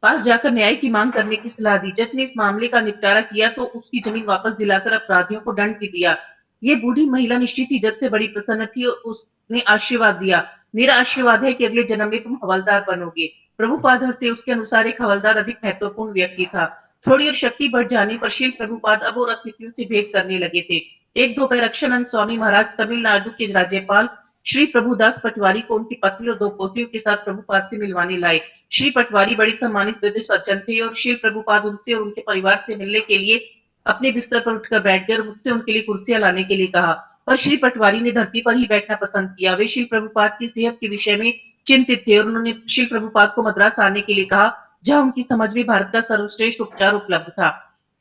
पास जाकर न्याय की मांग करने की सलाह दी। जज ने इस मामले का निपटारा किया तो उसकी जमीन वापस दिलाकर अपराधियों को दंड भी दिया। ये बूढ़ी महिला निश्चित ही जज से बड़ी प्रसन्न थी और उसने आशीर्वाद दिया, मेरा आशीर्वाद है कि अगले जन्म में तुम हवलदार बनोगे। प्रभुपाद हंसे, उसके अनुसार एक हवलदार अधिक महत्वपूर्ण व्यक्ति था। थोड़ी और शक्ति बढ़ जाने पर शील प्रभुपाद अब और अतिथियों से भेंट करने लगे थे। एक दोपहर अक्षरानंद स्वामी महाराज तमिलनाडु के राज्यपाल श्री प्रभुदास पटवारी को उनकी पत्नी और दो पोतियों के साथ प्रभुपाद से मिलवाने लाए। श्री पटवारी बड़ी सम्मानित वृद्ध सज्जन थे और शील प्रभुपाद उनसे और उनके परिवार से मिलने के लिए अपने बिस्तर पर उठकर बैठ गए और मुझसे उनके लिए कुर्सियां लाने के लिए कहा, पर श्री पटवारी ने धरती पर ही बैठना पसंद किया। वे शील प्रभुपाद की सेहत के विषय में चिंतित थे और उन्होंने शील प्रभुपाद को मद्रास आने के लिए कहा, जहां उनकी समझ में भारत का सर्वश्रेष्ठ उपचार उपलब्ध था।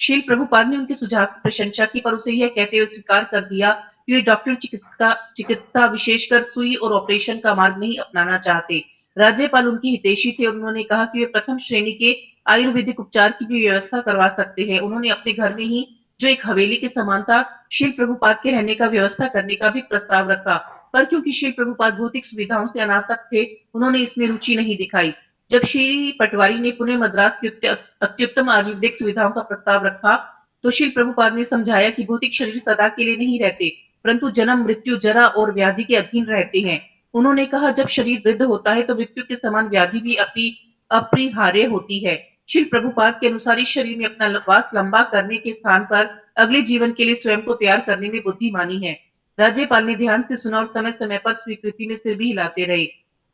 शील प्रभुपाद ने उनके सुझाव की प्रशंसा की, पर उसे यह कहते हुए स्वीकार कर दिया कि वे डॉक्टर चिकित्सा विशेषकर सुई और ऑपरेशन का मार्ग नहीं अपनाना चाहते। राज्यपाल उनकी हितैषी थे और उन्होंने कहा कि वे प्रथम श्रेणी के आयुर्वेदिक उपचार की भी व्यवस्था करवा सकते हैं। उन्होंने अपने घर में ही, जो एक हवेली के समान था, शील प्रभुपाद के रहने का व्यवस्था करने का भी प्रस्ताव रखा, पर क्योंकि शील प्रभुपाद भौतिक सुविधाओं से अनासक्त थे, उन्होंने इसमें रुचि नहीं दिखाई। जब श्री पटवारी ने पुणे मद्रास की अत्युत्तम आयुर्वेदिक सुविधाओं का प्रस्ताव रखा तो शील प्रभुपाद ने समझाया कि भौतिक शरीर सदा के लिए नहीं रहते, परंतु जन्म, मृत्यु, जरा और व्याधि के अधीन रहते हैं। उन्होंने कहा, जब शरीर वृद्ध होता है तो मृत्यु के समान व्याधि भी अपरिहार्य होती है। शील प्रभुपाद के अनुसार इस शरीर में अपना वास लंबा करने के स्थान पर अगले जीवन के लिए स्वयं को तैयार करने में बुद्धिमानी है। राज्यपाल ने ध्यान से सुना और समय समय पर स्वीकृति में सिर भी हिलाते रहे।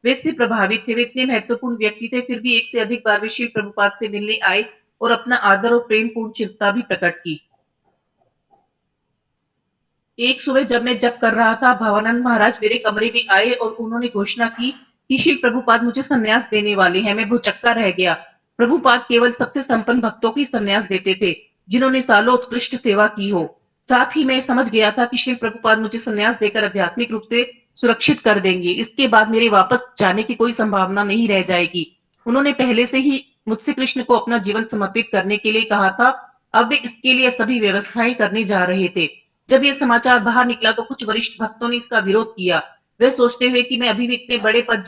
वे इससे प्रभावित थे। वे इतने महत्वपूर्ण व्यक्ति थे, फिर भी एक से अधिक बार वे शील प्रभुपाद से मिलने आए और अपना आदर और प्रेम पूर्ण चिंता भी प्रकट की। एक सुबह जब मैं जप कर रहा था, भवानंद महाराज मेरे कमरे में आए और उन्होंने घोषणा की कि शील प्रभुपाद मुझे संन्यास देने वाले हैं। मैं भौचक्का रह गया। प्रभुपाद केवल सबसे संपन्न भक्तों को ही संन्यास देते थे, जिन्होंने सालों उत्कृष्ट सेवा की हो। साथ ही मैं समझ गया था कि शील प्रभुपाद मुझे संन्यास देकर आध्यात्मिक रूप से सुरक्षित कर देंगे। इसके बाद मेरे वापस जाने की कोई संभावना नहीं रह जाएगी। उन्होंने पहले से ही मुझसे कृष्ण को अपना जीवन समर्पित करने के लिए कहा था। अब वे इसके लिए सभी व्यवस्थाएं करने जा रहे थे। जब यह समाचार बाहर निकला तो कुछ वरिष्ठ भक्तों ने इसका विरोध किया। वे सोचते हुए कि मैं अभी भी इतने बड़े पद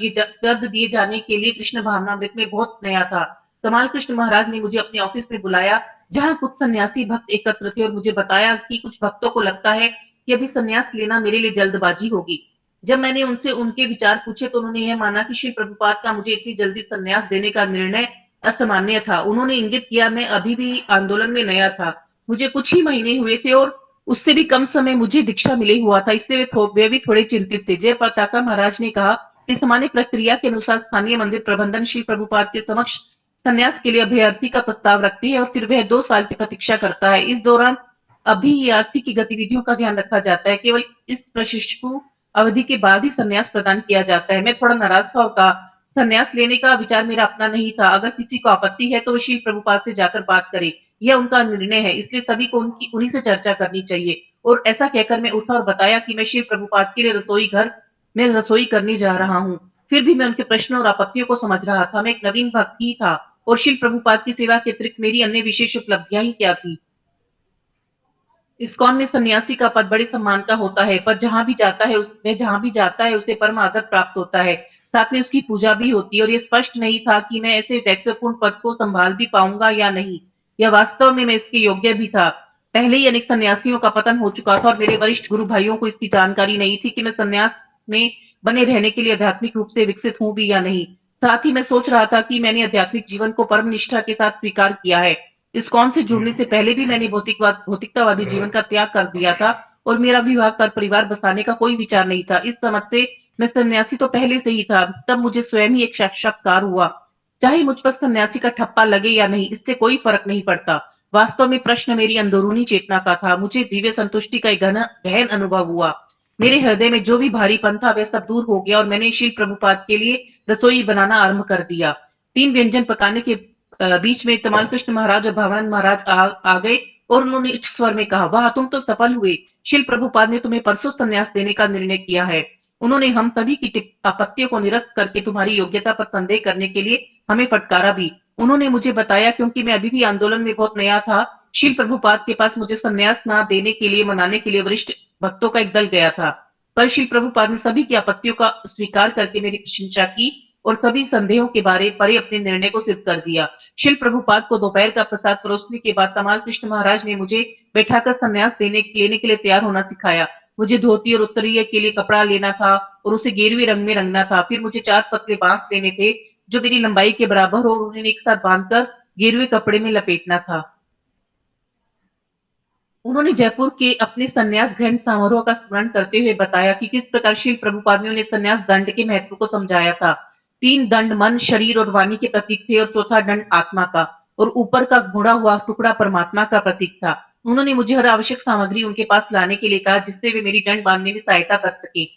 दिए जाने के लिए कृष्ण भावनामृत में बहुत नया था। कमाल कृष्ण महाराज ने मुझे अपने ऑफिस में बुलाया, जहां कुछ सन्यासी भक्त एकत्र थे, और मुझे बताया कि कुछ भक्तों को लगता है कि अभी संन्यास लेना मेरे लिए जल्दबाजी होगी। जब मैंने उनसे उनके विचार पूछे तो उन्होंने यह माना कि श्री प्रभुपाद का मुझे इतनी जल्दी संन्यास देने का निर्णय असामान्य था। उन्होंने इंगित किया मैं अभी भी आंदोलन में नया था। मुझे कुछ ही महीने हुए थे और उससे भी कम समय मुझे दीक्षा मिले हुआ था, इसलिए वे भी थोड़े चिंतित थे। जय पताका महाराज ने कहा कि सामान्य प्रक्रिया के अनुसार स्थानीय मंदिर प्रबंधन श्री प्रभुपाद के समक्ष संन्यास के लिए अभ्यर्थी का प्रस्ताव रखती है और फिर वह 2 साल की प्रतीक्षा करता है। इस दौरान अभ्यर्थी की गतिविधियों का ध्यान रखा जाता है। केवल इस प्रशिक्षु अवधि के बाद ही संन्यास प्रदान किया जाता है। मैं थोड़ा नाराज था और कहा, संन्यास लेने का विचार मेरा अपना नहीं था। अगर किसी को आपत्ति है तो वो श्री प्रभुपाद से जाकर बात करे। यह उनका निर्णय है, इसलिए सभी को उन्हीं से चर्चा करनी चाहिए। और ऐसा कहकर मैं उठा और बताया कि मैं श्री प्रभुपाद के लिए रसोई घर में रसोई करने जा रहा हूँ। फिर भी मैं उनके प्रश्नों और आपत्तियों को समझ रहा था। मैं एक नवीन भक्त ही था और श्री प्रभुपाद की सेवा के अतिरिक्त मेरी अन्य विशेष उपलब्धियां ही क्या थी। इस्कॉन में सन्यासी का पद बड़े सम्मान का होता है, पर जहां भी जाता है उसे परम आदर प्राप्त होता है। साथ में उसकी पूजा भी होती है और ये स्पष्ट नहीं था कि मैं ऐसे दायित्वपूर्ण पद को संभाल भी पाऊंगा या नहीं। या वास्तव में मैं इसके योग्य भी था। पहले ही अनेक सन्यासियों का पतन हो चुका था और मेरे वरिष्ठ गुरु भाइयों को इसकी जानकारी नहीं थी कि मैं सन्यास में बने रहने के लिए आध्यात्मिक रूप से विकसित हूं भी या नहीं। साथ ही मैं सोच रहा था कि मैंने आध्यात्मिक जीवन को परम निष्ठा के साथ स्वीकार किया है। इस्कॉन से जुड़ने से पहले भी मैंने भौतिकतावादी जीवन का त्याग कर दिया था और मेरा विवाह कर परिवार बसाने का कोई विचार नहीं था। इस समझ से मैं सन्यासी तो पहले से ही था। तब मुझे स्वयं ही एक साक्षात्कार हुआ। चाहे मुझ पर सन्यासी का ठप्पा लगे या नहीं, इससे कोई फर्क नहीं पड़ता। वास्तव में प्रश्न मेरी अंदरूनी चेतना का था। मुझे दिव्य संतुष्टि का एक गहन अनुभव हुआ। मेरे हृदय में जो भी भारीपन था वह सब दूर हो गया और मैंने श्री प्रभुपाद के लिए रसोई बनाना आरंभ कर दिया। 3 व्यंजन पकाने के बीच में तमाल कृष्ण महाराज और भवानंद महाराज आ गए और उन्होंने उच्च स्वर में कहा, वाह तुम तो सफल हुए। शिल प्रभुपाद ने तुम्हें परसों संन्यास देने का निर्णय किया है। उन्होंने हम सभी की आपत्तियों को निरस्त करके तुम्हारी योग्यता पर संदेह करने के लिए हमें फटकारा भी। उन्होंने मुझे बताया, क्योंकि मैं अभी भी आंदोलन में बहुत नया था, शिल प्रभुपाद के पास मुझे संन्यास न देने के लिए मनाने के लिए वरिष्ठ भक्तों का एक दल गया था। पर शिल प्रभुपाद ने सभी की आपत्तियों का स्वीकार करके मेरी प्रशंसा की और सभी संदेहों के बारे परे अपने निर्णय को सिद्ध कर दिया। शिल प्रभुपाद को दोपहर का प्रसाद परोसने के बाद तमाल कृष्ण महाराज ने मुझे बैठाकर संन्यास लेने के लिए तैयार होना सिखाया। मुझे धोती और उत्तरीय के लिए कपड़ा लेना था और उसे गेरुए रंग में रंगना था। फिर मुझे 4 पतले बांस लेने थे जो मेरी लंबाई के बराबर हो और उन्हें एक साथ बांधकर गेरुए कपड़े में लपेटना था। उन्होंने जयपुर के अपने संन्यास ग्रहण समारोह का स्मरण करते हुए बताया कि किस प्रकार शिल प्रभुपाद ने उन्हें संन्यास दंड के महत्व को समझाया था। 3 दंड मन, शरीर और वाणी के प्रतीक थे और चौथा दंड आत्मा का और ऊपर का मुड़ा हुआ टुकड़ा परमात्मा का प्रतीक था। उन्होंने मुझे हर आवश्यक सामग्री उनके पास लाने के लिए कहा जिससे वे मेरी दंड बांधने में सहायता कर सके।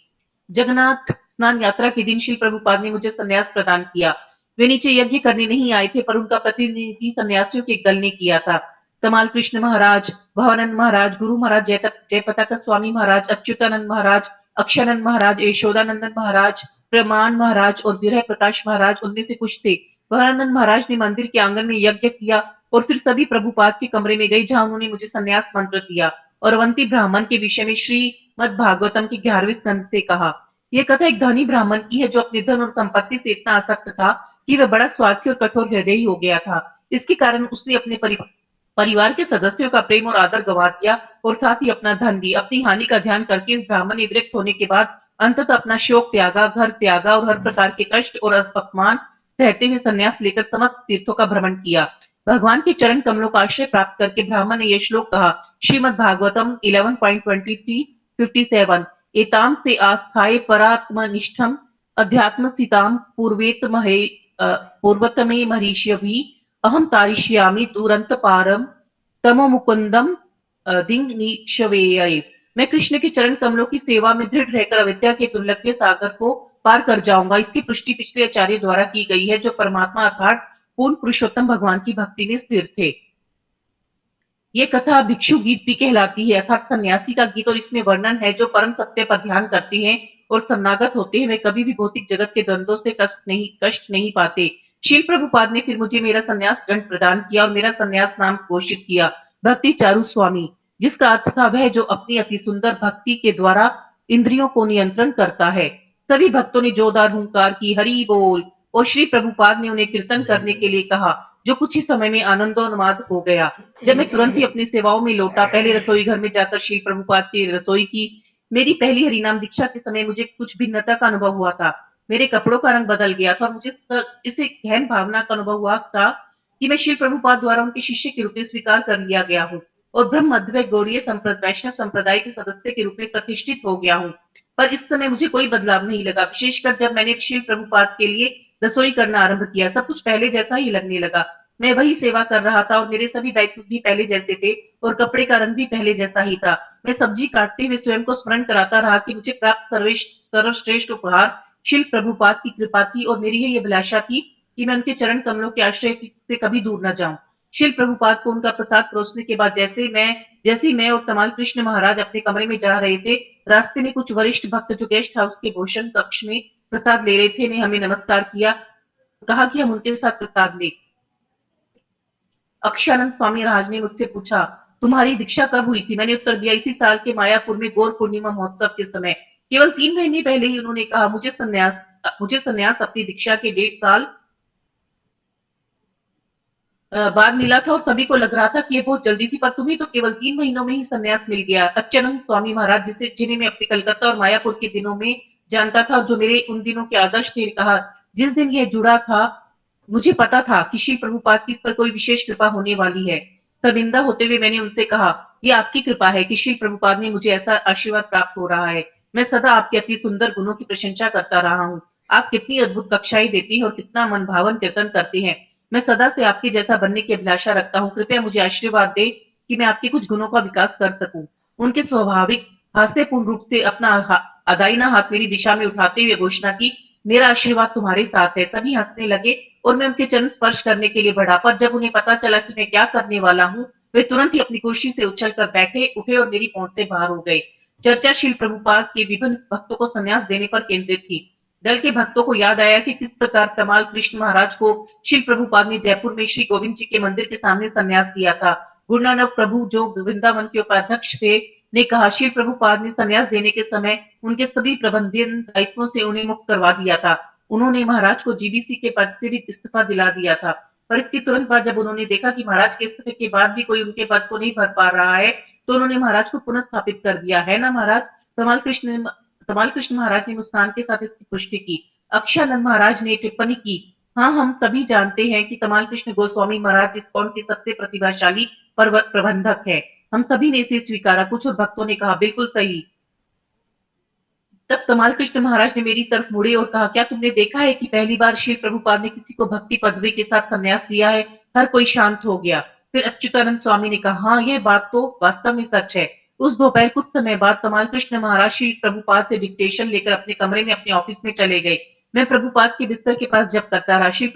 जगन्नाथ स्नान यात्रा के दिन श्री प्रभुपाद ने मुझे संन्यास प्रदान किया। वे नीचे यज्ञ करने नहीं आए थे, पर उनका प्रतिनिधि सन्यासियों के एक दल ने किया था। तमाल कृष्ण महाराज, भवानंद महाराज, गुरु महाराज जयपताका स्वामी महाराज, अच्युतानंद महाराज, अक्षरानंद महाराज, यशोदानंदन महाराज, प्रमाण महाराज और विरह प्रकाश महाराज उनमें से कुछ थे। भवानंद महाराज ने मंदिर के आंगन में यज्ञ किया और फिर सभी प्रभुपाद के कमरे में गई, जहां उन्होंने मुझे संन्यास मंत्र दिया और अवंती ब्राह्मण के विषय में श्रीमद् भागवतम के 11वें स्कंद से कहा। यह कथा एक धनी ब्राह्मण की है जो अपने धन और संपत्ति से इतना आसक्त था कि वह बड़ा स्वार्थी और कठोर हृदयी हो गया था। इसके कारण उसने अपने परिवार के सदस्यों का प्रेम और आदर गंवा दिया और साथ ही अपना धन भी। अपनी हानि का ध्यान करके इस ब्राह्मण ने विरक्त होने के बाद अंततः अपना शोक त्यागा, घर त्यागा और हर प्रकार के कष्ट और अपमान सहते हुए संन्यास लेकर समस्त तीर्थों का भ्रमण किया। भगवान के चरण कमलों का आश्रय प्राप्त करके ब्राह्मण ने यह श्लोक कहा, श्रीमद् भागवतम 11.2357, एताम से आस्थाए परात्मनिष्ठम अध्यात्म सीताम पूर्वतमे महर्षिभिः अहम तारिष्यामि दुरंत पारम तमो मुकुंदम दिंग नीक्षवेय। मैं कृष्ण के चरण कमलों की सेवा में दृढ़ रहकर अविद्या के दुर्लभ सागर को पार कर जाऊंगा। इसकी पुष्टि पिछले आचार्य द्वारा की गई है, जो परमात्मा अर्थात पूर्ण पुरुषोत्तम भगवान की भक्ति में स्थिर थे। ये कथा भिक्षु गीत भी कहलाती है, अर्थात सन्यासी का गीत, और इसमें वर्णन है जो परम सत्य पर ध्यान करते हैं और शरणागत होते हैं वे कभी भी भौतिक जगत के द्वंद्वों से कष्ट नहीं पाते। शील प्रभुपाद ने फिर मुझे मेरा संन्यास दंड प्रदान किया और मेरा संन्यास नाम घोषित किया, भक्ति चारु स्वामी, जिसका अर्थ था वह जो अपनी अति सुंदर भक्ति के द्वारा इंद्रियों को नियंत्रण करता है। सभी भक्तों ने जोरदार हुंकार की, हरि बोल, और श्री प्रभुपाद ने उन्हें कीर्तन करने के लिए कहा, जो कुछ ही समय में आनंदोन्माद हो गया। जब मैं तुरंत ही अपनी सेवाओं में लौटा, पहले रसोई घर में जाकर श्री प्रभुपाद की रसोई की, मेरी पहली हरिनाम दीक्षा के समय मुझे कुछ भिन्नता का अनुभव हुआ था। मेरे कपड़ों का रंग बदल गया था और मुझे इस एक गहन भावना का अनुभव हुआ था कि मैं श्री प्रभुपाद द्वारा उनके शिष्य के रूप में स्वीकार कर लिया गया हूँ और ब्रह्म अद्वैत गौड़ीय वैष्णव संप्रदाय के सदस्य के रूप में प्रतिष्ठित हो गया हूँ। पर इस समय मुझे कोई बदलाव नहीं लगा, विशेषकर जब मैंने श्री प्रभुपाद के लिए रसोई करना आरंभ किया। सब कुछ पहले जैसा ही लगने लगा। मैं वही सेवा कर रहा था और मेरे सभी दायित्व भी पहले जैसे थे और कपड़े का रंग भी पहले जैसा ही था। मैं सब्जी काटते हुए स्वयं को स्मरण कराता रहा कि मुझे प्राप्त सर्वश्रेष्ठ उपहार शिल प्रभुपाद की कृपा थी और मेरी यही अभिलाषा थी कि मैं उनके चरण कमलों के आश्रय से कभी दूर न जाऊं। शिल प्रभुपाद को उनका प्रसाद परोसने के बाद जैसे ही मैं और तमाल कृष्ण महाराज अपने कमरे में जा रहे थे, रास्ते में कुछ वरिष्ठ भक्त जो गेस्ट हाउस के भोजन कक्ष में प्रसाद ले रहे थे ने हमें नमस्कार किया, कहा कि हम उनके साथ प्रसाद लें। अक्षानंद स्वामी महाराज ने मुझसे पूछा, तुम्हारी दीक्षा कब हुई थी? मैंने उत्तर दिया, इसी साल के मायापुर में गौर पूर्णिमा महोत्सव के समय। केवल 3 महीने पहले ही उन्होंने कहा। मुझे संन्यास अपनी दीक्षा के 1.5 साल बाद मिला था और सभी को लग रहा था कि ये बहुत जल्दी थी, पर तुम्हें तो केवल 3 महीनों में ही संन्यास मिल गया। अच्युतानंद स्वामी महाराज जिन्हें मैं अपने कलकत्ता और मायापुर के दिनों में जानता था और जो मेरे उन दिनों के आदर्श थे, कहा, जिस दिन यह जुड़ा था मुझे पता था कि श्री प्रभुपाद की इस पर कोई विशेष कृपा होने वाली है। शर्मिंदा होते हुए मैंने उनसे कहा, ये आपकी कृपा है कि श्री प्रभुपाद ने मुझे ऐसा आशीर्वाद प्राप्त हो रहा है। मैं सदा आपके अति सुंदर गुणों की प्रशंसा करता रहा हूँ। आप कितनी अद्भुत कक्षाएं देती हैं और कितना मनभावन कीर्तन करते हैं। मैं सदा से आपके जैसा बनने की अभिलाषा रखता हूँ। कृपया मुझे आशीर्वाद दे कि मैं आपके कुछ गुणों का विकास कर सकूं। उनके स्वाभाविक हास्यपूर्ण रूप से अपना अदायना हाथ मेरी दिशा में उठाते हुए घोषणा की, मेरा आशीर्वाद तुम्हारे साथ है। सभी हंसने लगे और मैं उनके चरण स्पर्श करने के लिए बढ़ा, पर जब उन्हें पता चला कि मैं क्या करने वाला हूँ, वे तुरंत ही अपनी कुर्सी से उछलकर उठे और मेरी पहुंच से बाहर हो गए। चर्चा श्री प्रभुपाद के विभिन्न भक्तों को संन्यास देने पर केंद्रित थी। दल के भक्तों को याद आया कि किस प्रकार तमाल कृष्ण महाराज को श्री प्रभुपाद ने जयपुर में श्री गोविंद जी के मंदिर के सामने संन्यास दिया था। गुरु नानक प्रभु, जो वृंदावन के उपाध्यक्ष थे, ने कहा, श्री प्रभुपाद ने संन्यास देने के समय उनके सभी प्रबंधन दायित्वों से उन्हें मुक्त करवा दिया था। उन्होंने महाराज को जीडीसी के पद से भी इस्तीफा दिला दिया था, पर इसके तुरंत बाद जब उन्होंने देखा कि महाराज के इस्तीफे के बाद भी कोई उनके पद को नहीं भर पा रहा है, तो उन्होंने महाराज को पुनः स्थापित कर दिया है ना महाराज। कमाल कृष्ण महाराज ने मुस्कान के साथ इसकी पुष्टि की। अक्षानंद महाराज ने टिप्पणी की, हाँ, हम सभी जानते हैं कि कमाल कृष्ण गोस्वामी महाराज इस्कॉन के सबसे प्रतिभाशाली प्रबंधक है। हम सभी ने इसे स्वीकारा। कुछ और भक्तों ने कहा, बिल्कुल सही। तब कमाल कृष्ण महाराज ने मेरी तरफ मुड़े और कहा, क्या तुमने देखा है कि पहली बार श्री प्रभुपाद ने किसी को भक्ति पदवी के साथ संन्यास दिया है? हर कोई शांत हो गया। फिर अच्युतानंद स्वामी ने कहा, हाँ, यह बात तो वास्तव में सच है। उस दोपहर कुछ समय बाद कमाल कृष्ण महाराज श्री प्रभुपाद से डिक्टेशन लेकर अपने कमरे में अपने ऑफिस में चले गए। मैं प्रभुपाद के बिस्तर के पास जब करता रहा। श्री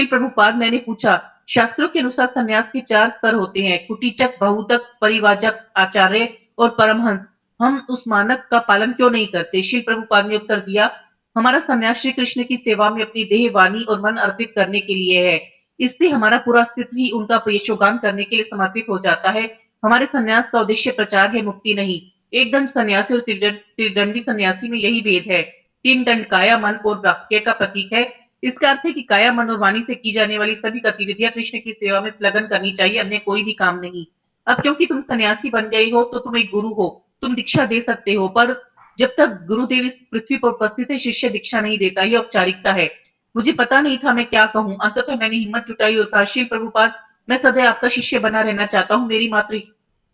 प्रभुपाद, मैंने पूछा, शास्त्रों के अनुसार संन्यास के 4 स्तर होते हैं, कुटीचक, बहुतक, परिवाजक, आचार्य और परमहंस। हम उस मानक का पालन क्यों नहीं करते? श्री प्रभुपाद ने उत्तर दिया, हमारा संन्यास श्री कृष्ण की सेवा में अपनी देह, वाणी और मन अर्पित करने के लिए है। इससे हमारा पूरा अस्तित्व ही उनका यशोगान करने के लिए समर्पित हो जाता है। हमारे संन्यास का उद्देश्य प्रचार है, मुक्ति नहीं। एकदंड सन्यासी और त्रिदंडी सन्यासी में यही भेद है। 3 दंड काया, मन और वाक्य का प्रतीक है। इसका अर्थ है कि काया, मन और वाणी से की जाने वाली सभी गतिविधियां कृष्ण की सेवा में संलग्न करनी चाहिए, अन्य कोई भी काम नहीं। अब क्योंकि तुम सन्यासी बन गए हो तो तुम एक गुरु हो, तुम दीक्षा दे सकते हो, पर जब तक गुरुदेव इस पृथ्वी पर उपस्थित है, शिष्य दीक्षा नहीं देता। यह औपचारिकता है। मुझे पता नहीं था मैं क्या कहूँ। अंततः मैंने हिम्मत जुटाई और कहा, श्री प्रभुपाद, मैं सदैव आपका शिष्य बना रहना चाहता हूँ। मेरी मात्र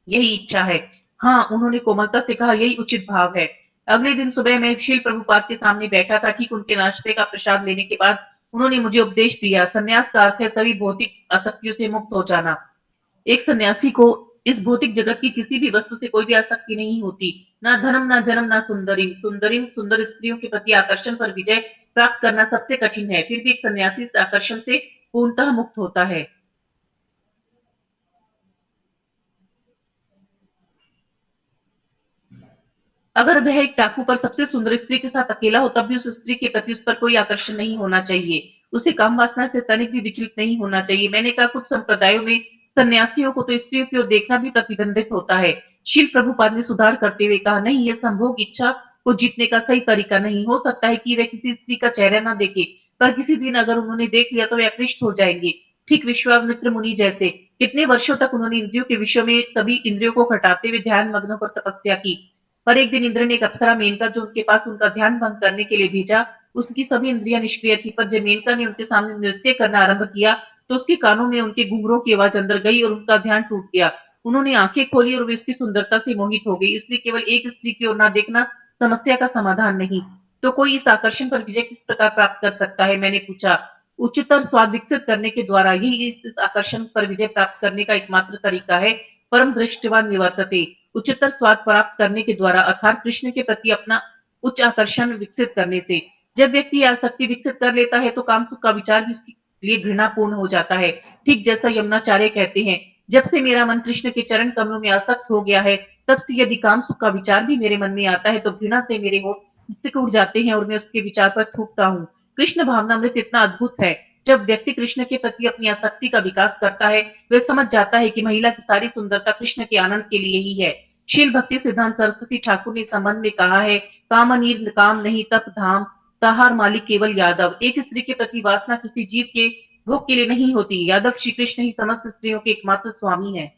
यही इच्छा है। हाँ, उन्होंने कोमलता से कहा, यही उचित भाव है। अगले दिन सुबह मैं श्री प्रभुपाद के सामने बैठा था। ठीक उनके नाश्ते का प्रसाद लेने के बाद उन्होंने मुझे उपदेश दिया, संन्यास का अर्थ है सभी भौतिक आसक्तियों से मुक्त हो जाना। एक सन्यासी को इस भौतिक जगत की किसी भी वस्तु से कोई भी आसक्ति नहीं होती। ना धनम, ना जन्म, ना सुंदर स्त्रियों के प्रति आकर्षण पर विजय प्राप्त करना सबसे कठिन है। फिर भी एक सन्यासी इस आकर्षण से पूर्णतः मुक्त होता है। अगर वह एक टापू पर सबसे सुंदर स्त्री के साथ अकेला हो, तब भी उस स्त्री के प्रति उस पर कोई आकर्षण नहीं होना चाहिए। उसे काम वासना से तनिक भी विचलित नहीं होना चाहिए। मैंने कहा, कुछ संप्रदायों में सन्यासियों को तो स्त्रियों की ओर देखना भी प्रतिबंधित होता है। शील प्रभुपाद ने सुधार करते हुए कहा, नहीं, यह संभोग इच्छा को जीतने का सही तरीका नहीं। हो सकता है कि वह किसी स्त्री का चेहरा न देखे, पर किसी दिन अगर उन्होंने देख लिया तो वे आकृष्ट हो जाएंगे। ठीक विश्वामित्र मुनि जैसे। कितने वर्षों तक उन्होंने इंद्रियों के विषय में सभी इंद्रियों को घटाते हुए ध्यान मग्न होकर तपस्या की। पर एक दिन इंद्र ने एक अप्सरा मेनका जो उनके पास उनका ध्यान भंग करने के लिए भेजा। उसकी सभी इंद्रियां निष्क्रिय थी, पर जब मेनका ने उनके सामने नृत्य करना आरंभ किया तो उसके कानों में उनके घुंघरों की आवाज अंदर गई और उनका ध्यान टूट गया। उन्होंने आंखें खोली और वे उसकी सुंदरता से मोहित हो गई। इसलिए केवल एक स्त्री की ओर न देखना समस्या का समाधान नहीं। तो कोई इस आकर्षण पर विजय किस प्रकार प्राप्त कर सकता है? मैंने पूछा। उच्चतर स्वाद विकसित करने के द्वारा यही इस आकर्षण पर विजय प्राप्त करने का एकमात्र तरीका है। परम दृष्टिवान निवर्तते। उच्चतर स्वाद प्राप्त करने के द्वारा अर्थात कृष्ण के प्रति अपना उच्च आकर्षण विकसित करने से। जब व्यक्ति आसक्ति विकसित कर लेता है तो कामसुख का विचार भी उसके लिए घृणापूर्ण हो जाता है। ठीक जैसा यमुनाचार्य कहते हैं, जब से मेरा मन कृष्ण के चरण कमलों में आसक्त हो गया है, तब से यदि कामसुख का विचार भी मेरे मन में आता है तो घृणा से मेरे होठ सिकुड़ उड़ जाते हैं और मैं उसके विचार पर थूकता हूँ। कृष्ण भावनामृत इतना अद्भुत है। जब व्यक्ति कृष्ण के प्रति अपनी आसक्ति का विकास करता है, वह समझ जाता है कि महिला की सारी सुंदरता कृष्ण के आनंद के लिए ही है। शील भक्ति सिद्धांत सरस्वती ठाकुर ने इस संबंध में कहा है, कामनीर काम नहीं तप धाम, ताहार मालिक केवल यादव। एक स्त्री के प्रति वासना किसी जीव के भोग के लिए नहीं होती। यादव श्री कृष्ण ही समस्त स्त्रियों के एकमात्र स्वामी है।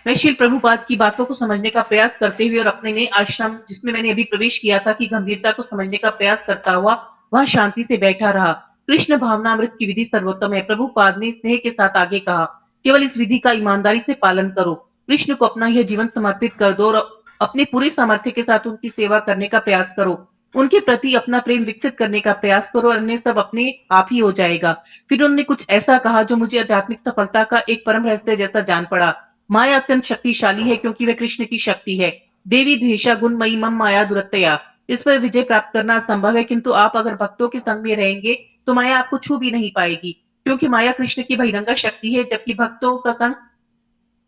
मैं श्रील प्रभुपाद की बातों को समझने का प्रयास करते हुए और अपने नए आश्रम जिसमें मैंने अभी प्रवेश किया था की गंभीरता को समझने का प्रयास करता हुआ वहां शांति से बैठा रहा। कृष्ण भावनामृत की विधि सर्वोत्तम है। प्रभुपाद ने स्नेह के साथ आगे कहा, केवल इस विधि का ईमानदारी से पालन करो। कृष्ण को अपना यह जीवन समर्पित कर दो और अपने पूरे सामर्थ्य के साथ उनकी सेवा करने का प्रयास करो। उनके प्रति अपना प्रेम विकसित करने का प्रयास करो और अन्य सब अपने आप ही हो जाएगा। फिर उन्होंने कुछ ऐसा कहा जो मुझे आध्यात्मिक सफलता का एक परम रहस्य जैसा जान पड़ा। माया अत्यंत शक्तिशाली है क्योंकि वह कृष्ण की शक्ति है। देवी द्वेषा गुणमयी मम माया दुरत्यया। इस पर विजय प्राप्त करना असंभव है, किंतु आप अगर भक्तों के संग में रहेंगे तो माया आपको छू भी नहीं पाएगी, क्योंकि माया कृष्ण की बहिरंगा शक्ति है, जबकि भक्तों का संग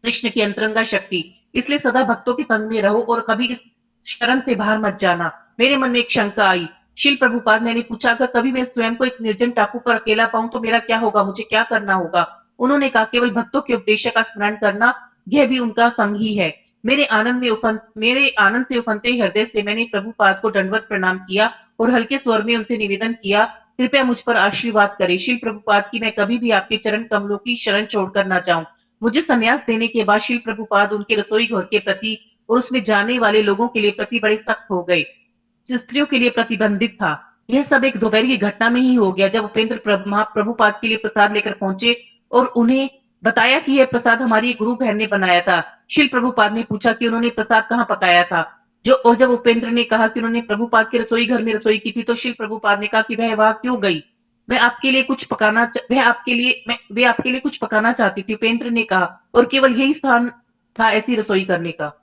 कृष्ण की अंतरंगा शक्ति। इसलिए सदा भक्तों के संग में रहो और कभी इस शरण से बाहर मत जाना। मेरे मन में एक शंका आई। शील प्रभुपाद, मैंने पूछा, अगर कभी मैं स्वयं को एक निर्जन टापू पर अकेला पाऊं तो मेरा क्या होगा, मुझे क्या करना होगा? उन्होंने कहा, केवल भक्तों के उपदेश का स्मरण करना, यह भी उनका संग ही है। मेरे आनंद से उफनते हृदय से मैंने प्रभुपाद को दंडवत प्रणाम किया और हल्के स्वर में उनसे निवेदन किया, कृपया मुझ पर आशीर्वाद करें। शील प्रभुपाद की मैं कभी भी आपके चरण कमलों की शरण छोड़कर ना जाऊं। मुझे संन्यास देने के बाद शील प्रभुपाद उनके रसोई घर के प्रति और उसमें जाने वाले लोगों के लिए प्रति बड़े सख्त हो गए, जो स्त्रियों के लिए प्रतिबंधित था। यह सब एक दोपहर की घटना में ही हो गया, जब उपेंद्र प्रभुपाद के लिए प्रसाद लेकर पहुंचे और उन्हें बताया कि यह प्रसाद हमारी गुरु बहन ने बनाया था। शील प्रभुपाद ने पूछा कि उन्होंने प्रसाद कहाँ पकाया था। और जब उपेंद्र ने कहा कि उन्होंने प्रभुपाद के रसोई घर में रसोई की थी, तो शील प्रभुपाद ने कहा कि वह वहां क्यों गई? वे आपके लिए कुछ पकाना चाहती थी, उपेंद्र ने कहा, और केवल यही स्थान था ऐसी रसोई करने का।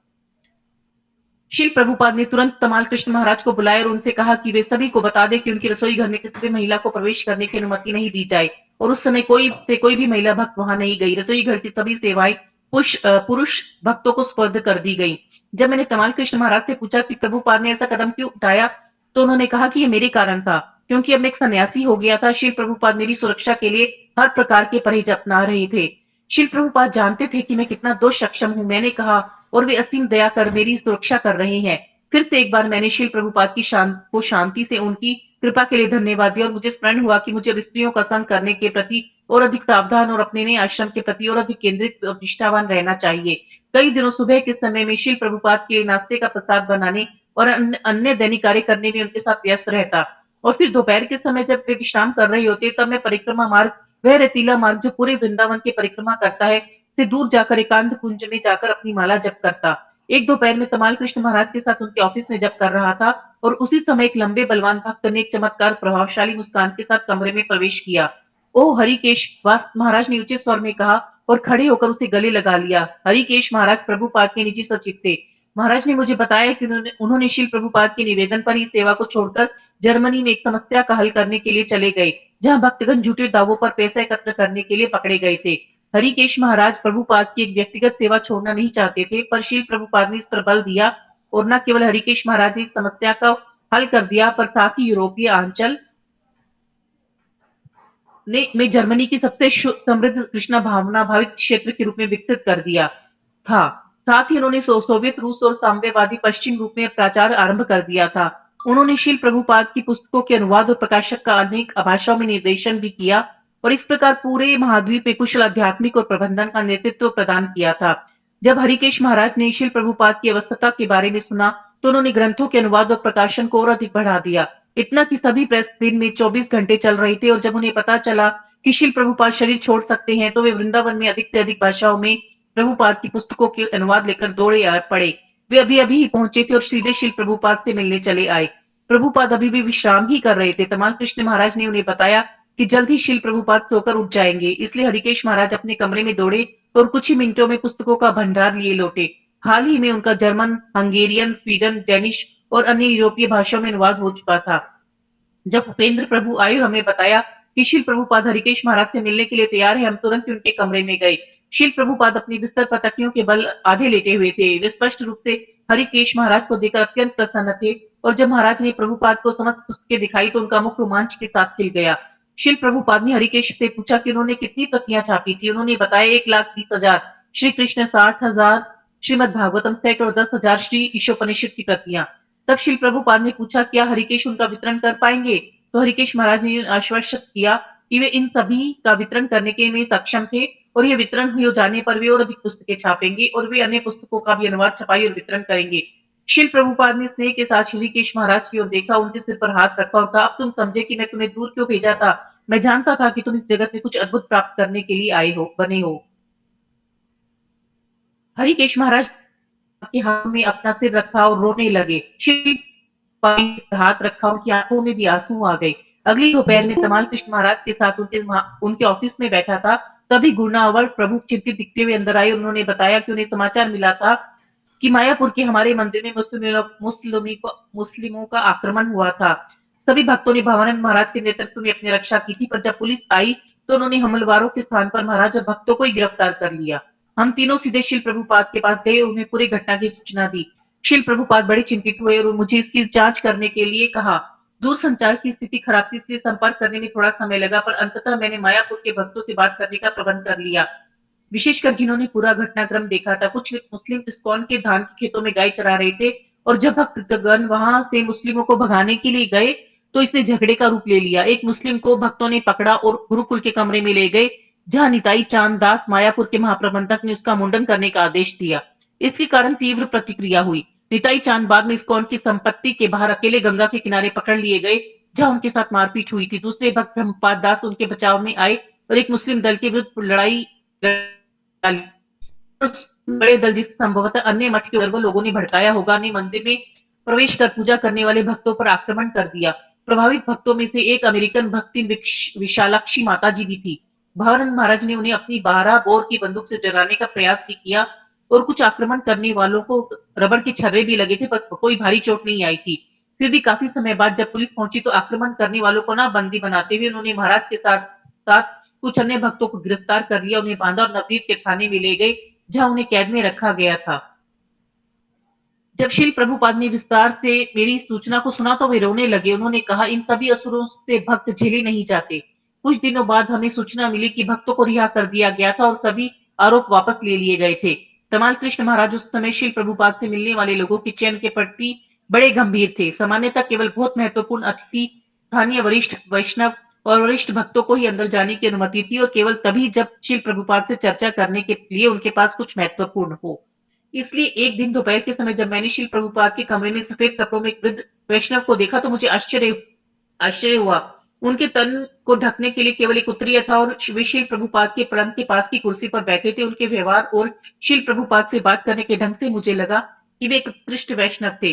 शील प्रभुपाद ने तुरंत तमाल कृष्ण महाराज को बुलाया और उनसे कहा कि वे सभी को बता दें कि उनकी रसोई घर में किसी भी महिला को प्रवेश करने की अनुमति नहीं दी जाए। और उस समय कोई भी महिला भक्त वहां नहीं गई। रसोई घर की सभी सेवाएं पुरुष भक्तों को स्पर्ध कर दी गई। जब मैंने तमाल कृष्ण महाराज से पूछा कि प्रभुपाद ने ऐसा कदम क्यों उठाया, तो उन्होंने कहा कि यह मेरे कारण था, क्योंकि अब मैं एक सन्यासी हो गया था। शील प्रभुपाद मेरी सुरक्षा के लिए हर प्रकार के परहेज अपना रहे थे। शील प्रभुपाद जानते थे कि मैं कितना दोष सक्षम हूं। मैंने कहा, और वे असीम दया कर मेरी सुरक्षा कर रहे हैं। फिर से एक बार मैंने शील प्रभुपाद की शांति से उनकी कृपा के लिए धन्यवाद दिया और मुझे स्मरण हुआ कि मुझे स्त्रियों का संग करने के प्रति और अधिक सावधान और अपने नए आश्रम के प्रति और अधिक केंद्रित और निष्ठावान रहना चाहिए। कई दिनों सुबह के समय में शील प्रभुपाद के नाश्ते का प्रसाद बनाने और अन्य दैनिक कार्य करने में उनके साथ व्यस्त रहता। और फिर दोपहर के समय जब वे विश्राम कर रहे होते, तब मैं परिक्रमा मार्ग, वह रेतीला मार्ग जो पूरे वृंदावन की परिक्रमा करता है, से दूर जाकर एकांत कुंज में जाकर अपनी माला जप करता। एक दोपहर में तमाल कृष्ण महाराज के साथ उनके ऑफिस में जप कर रहा था और उसी समय एक लंबे बलवान भक्त ने एक चमत्कार प्रभावशाली मुस्कान के साथ कमरे में प्रवेश किया। ओ हरिकेश, महाराज ने ऊंचे स्वर में कहा और खड़े होकर उसे गले लगा लिया। हरिकेश महाराज प्रभुपाद के निजी सचिव थे। महाराज ने मुझे बताया कि उन्होंने शील प्रभुपाद के निवेदन पर ही सेवा को छोड़कर जर्मनी में एक समस्या का हल करने के लिए चले गए, जहां भक्तगण झूठे दावों पर पैसा एकत्र करने के लिए पकड़े गए थे। हरिकेश महाराज प्रभुपाद की एक व्यक्तिगत सेवा छोड़ना नहीं चाहते थे, पर शील प्रभुपाद ने इस पर बल दिया और न केवल हरिकेश महाराज ने इस समस्या का हल कर दिया, पर साथ ही यूरोपीय अंचल में जर्मनी की सबसे समृद्ध कृष्ण भावना भावित क्षेत्र के रूप में विकसित कर दिया था। साथ ही उन्होंने सोवियत रूस और साम्यवादी पश्चिम रूप में प्रचार आरंभ कर दिया था। उन्होंने शील प्रभुपाद की पुस्तकों के अनुवाद और प्रकाशक का अनेक भाषाओं में निर्देशन भी किया और इस प्रकार पूरे महाद्वीप में कुशल आध्यात्मिक और प्रबंधन का नेतृत्व प्रदान किया था। जब हरिकेश महाराज ने शिल प्रभुपाद की अवस्था के बारे में सुना तो उन्होंने ग्रंथों के अनुवाद और प्रकाशन को और अधिक बढ़ा दिया। इतना कि सभी प्रेस दिन में 24 घंटे चल रही थी और जब उन्हें पता चला कि शिल प्रभुपाद शरीर छोड़ सकते हैं तो वे वृंदावन में अधिक से अधिक भाषाओं में प्रभुपाद की पुस्तकों के अनुवाद लेकर दौड़े पड़े। वे अभी अभी ही पहुंचे थे और सीधे शिल प्रभुपाद से मिलने चले आए। प्रभुपाद अभी भी विश्राम ही कर रहे थे। तमाल कृष्ण महाराज ने उन्हें बताया कि जल्द ही शिल प्रभुपाद सोकर उठ जाएंगे, इसलिए हरिकेश महाराज अपने कमरे में दौड़े और कुछ ही मिनटों में पुस्तकों का भंडार लिए लौटे। हाल ही में उनका जर्मन, हंगेरियन, स्वीडन, डेनिश और अन्य यूरोपीय भाषाओं में अनुवाद हो चुका था। जब उपेंद्र प्रभु आए और हमें बताया कि शिल प्रभुपाद हरिकेश महाराज से मिलने के लिए तैयार है, हम तुरंत ही उनके कमरे में गए। शिल प्रभुपाद अपने बिस्तर पर तकियों के बल आधे लेटे हुए थे। वे स्पष्ट रूप से हरिकेश महाराज को देखकर अत्यंत प्रसन्न थे और जब महाराज ने प्रभुपाद को समस्त पुस्तकें दिखाई तो उनका मुख रोमांच के साथ खिल गया। शिल प्रभुपाद ने हरिकेश से पूछा कि उन्होंने कितनी प्रतियां छापी थी। उन्होंने बताया 1,30,000 श्री कृष्ण, 60,000 श्रीमद भागवतम सेट और 10,000 श्री ईशोपनिषद की प्रतियां। तब शिल प्रभुपाद ने पूछा क्या हरिकेश उनका वितरण कर पाएंगे, तो हरिकेश महाराज ने आश्वस्त किया कि वे इन सभी का वितरण करने के में सक्षम थे और ये वितरण हो जाने पर वे और अधिक पुस्तकें छापेंगे और वे अन्य पुस्तकों का भी अनुवाद, छपाई और वितरण करेंगे। शिल प्रभुपाद ने स्नेह के साथ हरिकेश महाराज की ओर देखा, उनके सिर पर हाथ रखा और कहा, अब तुम समझे कि मैं तुम्हें दूर क्यों भेजा था। मैं जानता था कि तुम इस जगत में कुछ अद्भुत प्राप्त करने के लिए आए हो, बने हो। हरिकेश महाराज के हाथ में अपना सिर रखा और रोने लगे। शिल हाथ रखा, उनकी आंखों में भी आंसू आ गए। अगली दोपहर में तमाल कृष्ण महाराज के साथ उनके ऑफिस में बैठा था, तभी गुरनावर प्रभु चिंतित दिखते हुए अंदर आए। उन्होंने बताया कि उन्हें समाचार मिला था कि मायापुर के हमारे मंदिर में मुस्लिमों का आक्रमण हुआ था। सभी भक्तों ने भवानंद महाराज के नेतृत्व में अपनी रक्षा की थी, पर जब पुलिस आई तो उन्होंने हमलवारों के स्थान पर महाराज और भक्तों को ही गिरफ्तार कर लिया। हम तीनों सीधे शिल प्रभुपाद के पास गए, उन्हें पूरी घटना की सूचना दी। शिल प्रभुपाद बड़े चिंतित हुए और मुझे इसकी जांच करने के लिए कहा। दूरसंचार की स्थिति खराब थी, इसलिए संपर्क करने में थोड़ा समय लगा, पर अंततः मैंने मायापुर के भक्तों से बात करने का प्रबंध कर लिया, विशेषकर जिन्होंने पूरा घटनाक्रम देखा था। कुछ मुस्लिम इस्कॉन के धान के खेतों में गाय चरा रहे थे और जब भक्तगण वहां से मुस्लिमों को भगाने के लिए गए तो इसने झगड़े का रूप ले लिया। एक मुस्लिम को भक्तों ने पकड़ा और गुरुकुल के कमरे में ले गए, जहां निताई चांद दास मायापुर के महाप्रबंधक ने उसका मुंडन करने का आदेश दिया। इसके कारण तीव्र प्रतिक्रिया हुई। निताई चांद बाद में इस्कॉन की संपत्ति के बाहर अकेले गंगा के किनारे पकड़ लिए गए, जहां उनके साथ मारपीट हुई थी। दूसरे भक्त ब्रह्मपाद दास उनके बचाव में आए और एक मुस्लिम दल के विरुद्ध लड़ाई बड़े दल जिसे संभवतः अन्य मठ के वर्गों लोगों ने भड़काया होगा, ने मंदिर में प्रवेश कर पूजा करने वाले भक्तों पर आक्रमण कर दिया। प्रभावित भक्तों में से एक अमेरिकन भक्ति विशालाक्षी माता जी भी थी। भवानंद महाराज ने उन्हें अपनी 12 बोर की बंदूक से डराने का प्रयास भी किया और कुछ आक्रमण करने वालों को रबड़ के छर्रे भी लगे थे, पर कोई भारी चोट नहीं आई थी। फिर भी काफी समय बाद जब पुलिस पहुंची तो आक्रमण करने वालों को ना बंदी बनाते हुए उन्होंने महाराज के साथ साथ कुछ अन्य भक्तों को गिरफ्तार कर लिया, उन्हें बांधा और नवदीप के थाने में ले गए, जहां उन्हें कैद में रखा गया था। जब शिल प्रभुपाद ने विस्तार से मेरी सूचना को सुना तो वे रोने लगे। उन्होंने कहा, इन सभी असुरों से भक्त झेले नहीं जाते। कुछ दिनों बाद हमें सूचना मिली कि भक्तों को रिहा कर दिया गया था और सभी आरोप वापस ले लिए गए थे। तमाल कृष्ण महाराज उस समय शिल प्रभुपाद से मिलने वाले लोगों के चयन के प्रति बड़े गंभीर थे। सामान्यतः केवल बहुत महत्वपूर्ण अतिथि, स्थानीय वरिष्ठ वैष्णव और वरिष्ठ भक्तों को ही अंदर जाने की अनुमति थी और केवल तभी जब शिल प्रभुपाद से चर्चा करने के लिए उनके पास कुछ महत्वपूर्ण हो। इसलिए एक दिन दोपहर के समय जब मैंने शिल प्रभुपाद के कमरे में सफेद कपड़ों में एक वृद्ध वैष्णव को देखा तो मुझे आश्चर्य हुआ। उनके तन को ढकने के लिए केवल एक उत्तरीय था और वे शिल प्रभुपाद के पलंग के पास की कुर्सी पर बैठे थे। उनके व्यवहार और शिल प्रभुपाद से बात करने के ढंग से मुझे लगा कि वे एक उत्कृष्ट वैष्णव थे।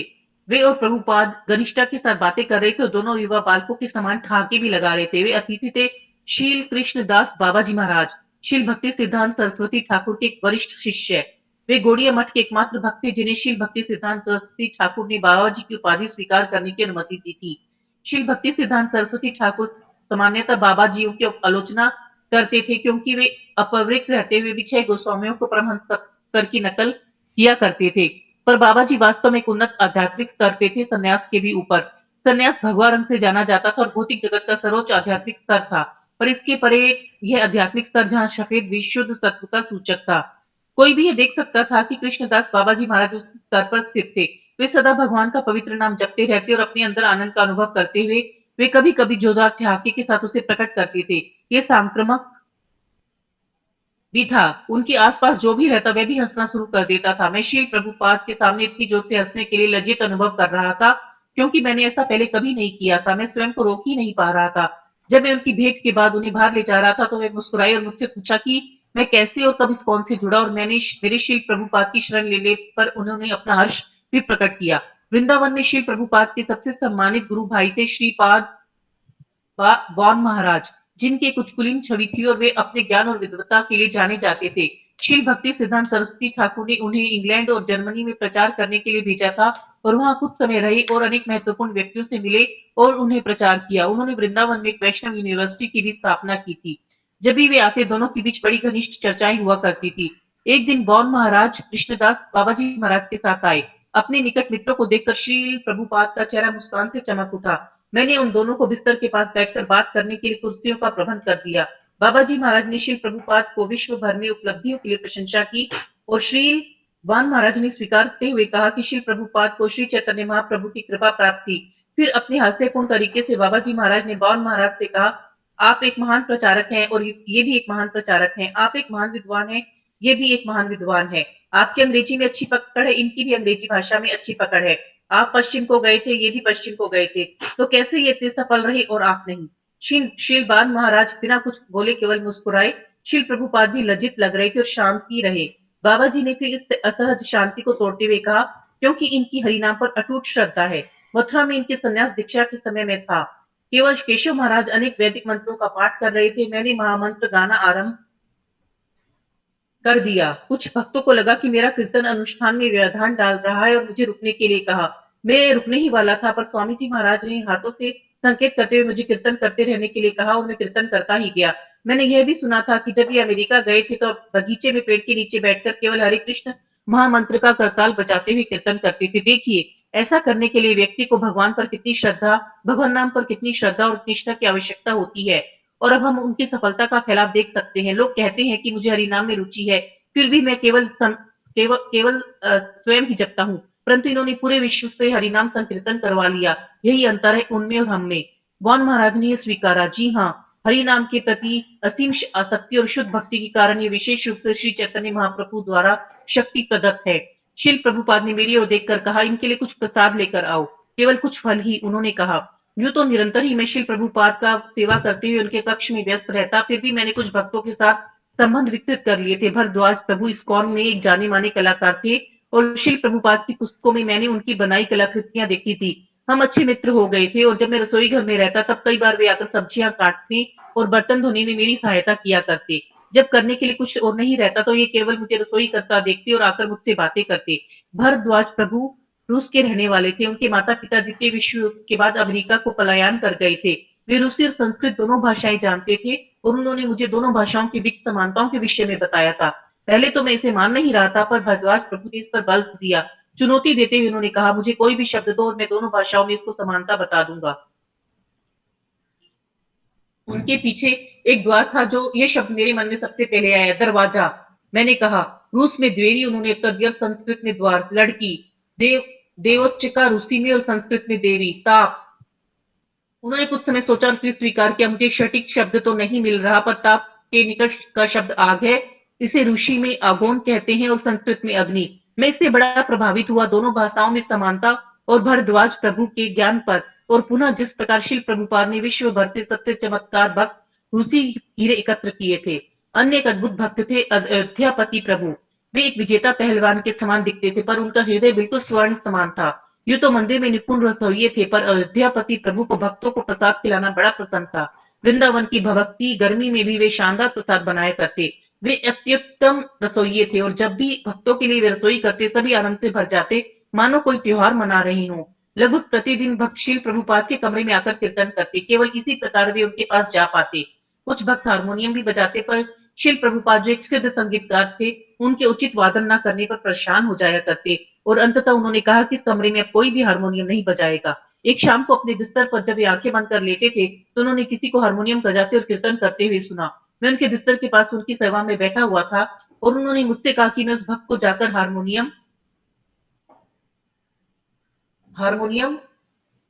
वे और प्रभुपाद घनिष्ठता के साथ बातें कर रहे थे और दोनों युवा बालकों के समान ठहाके भी लगा रहे थे। वे अतिथि थे शील कृष्ण दास बाबा जी महाराज, शील भक्ति सिद्धांत सरस्वती ठाकुर के एक वरिष्ठ शिष्य। वे गोड़िया मठ के एकमात्र भक्त थे जिन्हें शील भक्ति सिद्धांत सरस्वती ठाकुर ने बाबा जी की उपाधि स्वीकार करने की अनुमति दी थी। शील भक्ति सिद्धांत सरस्वती ठाकुर सामान्यतः बाबा जी की आलोचना करते थे क्योंकि वे अपवित्र रहते हुए भी 6 गोस्वामियों को परमहंस स्तर की नकल किया करते थे, पर बाबा जी वास्तव में एक उन्नत आध्यात्मिक स्तर पे थे, संन्यास के भी ऊपर। संन्यास भगवा रंग से जाना जाता था और भौतिक जगत का सर्वोच्च आध्यात्मिक स्तर था, पर इसके परे यह आध्यात्मिक स्तर जहां सफेद विशुद्ध सत्व का सूचक था। कोई भी यह देख सकता था कि कृष्णदास बाबा जी महाराज उस स्तर पर स्थित थे। वे सदा भगवान का पवित्र नाम जपते रहते और अपने अंदर आनंद का अनुभव करते हुए वे कभी कभी जोरदार ठहाके के साथ उसे प्रकट करते थे। ये संक्रामक भी था। उनके आसपास जो भी रहता वह भी हंसना शुरू कर देता था। मैं श्री प्रभुपाद के सामने इतनी जोर से हंसने के लिए लज्जित अनुभव कर रहा था, क्योंकि मैंने ऐसा पहले कभी नहीं किया था। मैं स्वयं को रोक ही नहीं पा रहा था। जब मैं उनकी भेंट के बाद उन्हें बाहर ले जा रहा था, तो वे मुस्कुराई और मुझसे पूछा कि मैं कैसे और कब इस्कॉन से जुड़ा, और मैंने मेरे श्री प्रभुपाद की शरण लेने पर उन्होंने अपना हर्ष भी प्रकट किया। वृंदावन में श्री प्रभुपाद के सबसे सम्मानित गुरु भाई थे श्रीपाद बॉन महाराज, जिनकी एक कुचकुलीन छवि थी और वे अपने ज्ञान और विद्वता के लिए जाने जाते थे। शील भक्ति सिद्धांत सरस्वती ठाकुर ने उन्हें इंग्लैंड और जर्मनी में प्रचार करने के लिए भेजा था, और वहां कुछ समय रहे और अनेक महत्वपूर्ण व्यक्तियों से मिले और उन्हें प्रचार किया। उन्होंने वृंदावन में एक वैष्णव यूनिवर्सिटी की भी स्थापना की थी। जब भी वे आते, दोनों के बीच बड़ी घनिष्ठ चर्चाएं हुआ करती थी। एक दिन बॉन महाराज कृष्णदास बाबाजी महाराज के साथ आए। अपने निकट मित्रों को देखकर श्री प्रभुपाद का चेहरा मुस्कान से चमक उठा। मैंने उन दोनों को बिस्तर के पास बैठकर बात करने के लिए कुर्सियों का प्रबंध कर दिया। बाबाजी महाराज ने श्री प्रभुपाद को विश्व भर में उपलब्धियों के लिए प्रशंसा की, और श्री वान महाराज ने स्वीकारते हुए कहा कि श्री प्रभुपाद को श्री चैतन्य महाप्रभु की कृपा प्राप्त थी। फिर अपने हास्यपूर्ण तरीके से बाबाजी महाराज ने वान महाराज से कहा, आप एक महान प्रचारक हैं और ये भी एक महान प्रचारक हैं। आप एक महान विद्वान हैं, ये भी एक महान विद्वान है। आपकी अंग्रेजी में अच्छी पकड़ है, इनकी भी अंग्रेजी भाषा में अच्छी पकड़ है। आप पश्चिम को गए थे, ये भी पश्चिम को गए थे, तो कैसे ये इतने सफल रहे और आप नहीं? शीलबान महाराज बिना कुछ बोले केवल मुस्कुराए। शील प्रभुपाद भी लज्जित लग रहे थे और शांत ही रहे। बाबा जी ने फिर इस असहज शांति को तोड़ते हुए कहा, क्योंकि इनकी हरिनाम पर अटूट श्रद्धा है। मथुरा में इनके संन्यास दीक्षा के समय में था। केवल केशव महाराज अनेक वैदिक मंत्रों का पाठ कर रहे थे। मैंने महामंत्र गाना आरंभ कर दिया। कुछ भक्तों को लगा कि मेरा कीर्तन अनुष्ठान में व्यवधान डाल रहा है और मुझे रुकने के लिए कहा। मैं रुकने ही वाला था, पर स्वामी जी महाराज ने हाथों से संकेत करते हुए मुझे कीर्तन करते रहने के लिए कहा, और मैं कीर्तन करता ही गया। मैंने यह भी सुना था कि जब ये अमेरिका गए थे, तो बगीचे में पेड़ के नीचे बैठकर केवल हरे कृष्ण महामंत्र का करताल बजाते हुए कीर्तन करते थे। देखिए, ऐसा करने के लिए व्यक्ति को भगवान पर कितनी श्रद्धा, भगवान नाम पर कितनी श्रद्धा और निष्ठा की आवश्यकता होती है। और अब हम उनकी सफलता का फैलाव देख सकते हैं। लोग कहते हैं कि मुझे हरिनाम में रुचि है, फिर भी मैं केवल स्वयं ही जपता हूँ, परंतु इन्होंने पूरे विश्व से हरिनाम संकीर्तन करवा लिया। यही अंतर है उनमें और हममें। वॉन महाराज ने यह स्वीकारा। जी हाँ, हरिनाम के प्रति असीम आसक्ति और शुद्ध भक्ति के कारण ये विशेष रूप से श्री चैतन्य महाप्रभु द्वारा शक्ति प्रदत्त है। शिल प्रभुपाद ने मेरी ओर देखकर कहा, इनके लिए कुछ प्रसाद लेकर आओ, केवल कुछ फल ही, उन्होंने कहा। यूं तो निरंतर ही मैं शिल प्रभुपाद का सेवा करते हुए उनके कक्ष में व्यस्त रहता, फिर भी मैंने कुछ भक्तों के साथ संबंध विकसित कर लिए थे। भरद्वाज प्रभु इस्कॉन में एक जाने माने कलाकार थे, और शिल प्रभुपाद की पुस्तकों में मैंने उनकी बनाई कलाकृतियां देखी थी। हम अच्छे मित्र हो गए थे, और जब मैं रसोई घर में रहता, तब कई बार वे आकर सब्जियां काटने और बर्तन धोने में मेरी सहायता किया करते। जब करने के लिए कुछ और नहीं रहता, तो ये केवल मुझे रसोई करता देखते और आकर मुझसे बातें करते। भरद्वाज प्रभु रूस के रहने वाले थे। उनके माता पिता द्वितीय विश्व युद्ध के बाद अमेरिका को पलायन कर गए थे। वे रूसी और संस्कृत दोनों भाषाएं जानते थे, और उन्होंने मुझे दोनों भाषाओं के बीच समानताओं के विषय में बताया था। पहले तो मैं इसे मान नहीं रहा था, पर भरद्वाज प्रभु ने इस पर बल दिया। चुनौती देते हुए उन्होंने कहा, मुझे कोई भी शब्द दो और मैं दोनों भाषाओं में इसको समानता बता दूंगा। उनके पीछे एक द्वार था, जो ये शब्द मेरे मन में सबसे पहले आया, दरवाजा। मैंने कहा, रूस में द्वेरी, उन्होंने उत्तर दिया। संस्कृत में द्वार। लड़की। देव देवोच्चिका रूसी में, और संस्कृत में देवी। ताप। उन्होंने कुछ समय सोचा और फिर स्वीकार किया, मुझे सटीक शब्द तो नहीं मिल रहा, पर ताप के निकट का शब्द आग है। इसे रूसी में आगोन कहते हैं और संस्कृत में अग्नि। मैं इससे बड़ा प्रभावित हुआ। दोनों भाषाओं में समानता और भरद्वाज प्रभु के ज्ञान पर, और पुनः जिस प्रकार शिल प्रभुपाद ने विश्व भर से सबसे चमत्कार भक्त रूसी हीरे एकत्र किए थे। अन्य एक अद्भुत भक्त थे, अयोध्यापति प्रभु। वे एक विजेता पहलवान के समान दिखते थे, पर उनका हृदय बिल्कुल स्वर्ण समान था। यूं तो मंदिर में निपुण रसोइये थे, पर अयोध्यापति प्रभु को भक्तों को प्रसाद खिलाना बड़ा पसंद था। वृंदावन की भक्ति गर्मी में भी वे शानदार प्रसाद बनाया करते। वे अत्युत्तम रसोइये थे, और जब भी भक्तों के लिए वे रसोई करते, सभी आनंद से भर जाते, मानो कोई त्योहार मना रहे हों। लगभग प्रतिदिन भक्त शील प्रभुपाद के कमरे में आकर कीर्तन करते। केवल इसी प्रकार वे उनके पास जा पाते। कुछ भक्त हारमोनियम भी बजाते, पर शिल प्रभुपाद जो एक सिद्ध संगीतकार थे, उनके उचित वादन न करने पर परेशान हो जाया करते, और अंततः उन्होंने कहा कि इस कमरे में अब कोई भी हारमोनियम नहीं बजाएगा। एक शाम को अपने बिस्तर पर जब वे आंखें बंद कर लेटे थे, तो उन्होंने किसी को हारमोनियम बजाते और कीर्तन करते हुए सुना। मैं उनके बिस्तर के पास उनकी सेवा में बैठा हुआ था, और उन्होंने मुझसे कहा कि मैं उस भक्त को जाकर हारमोनियम हारमोनियम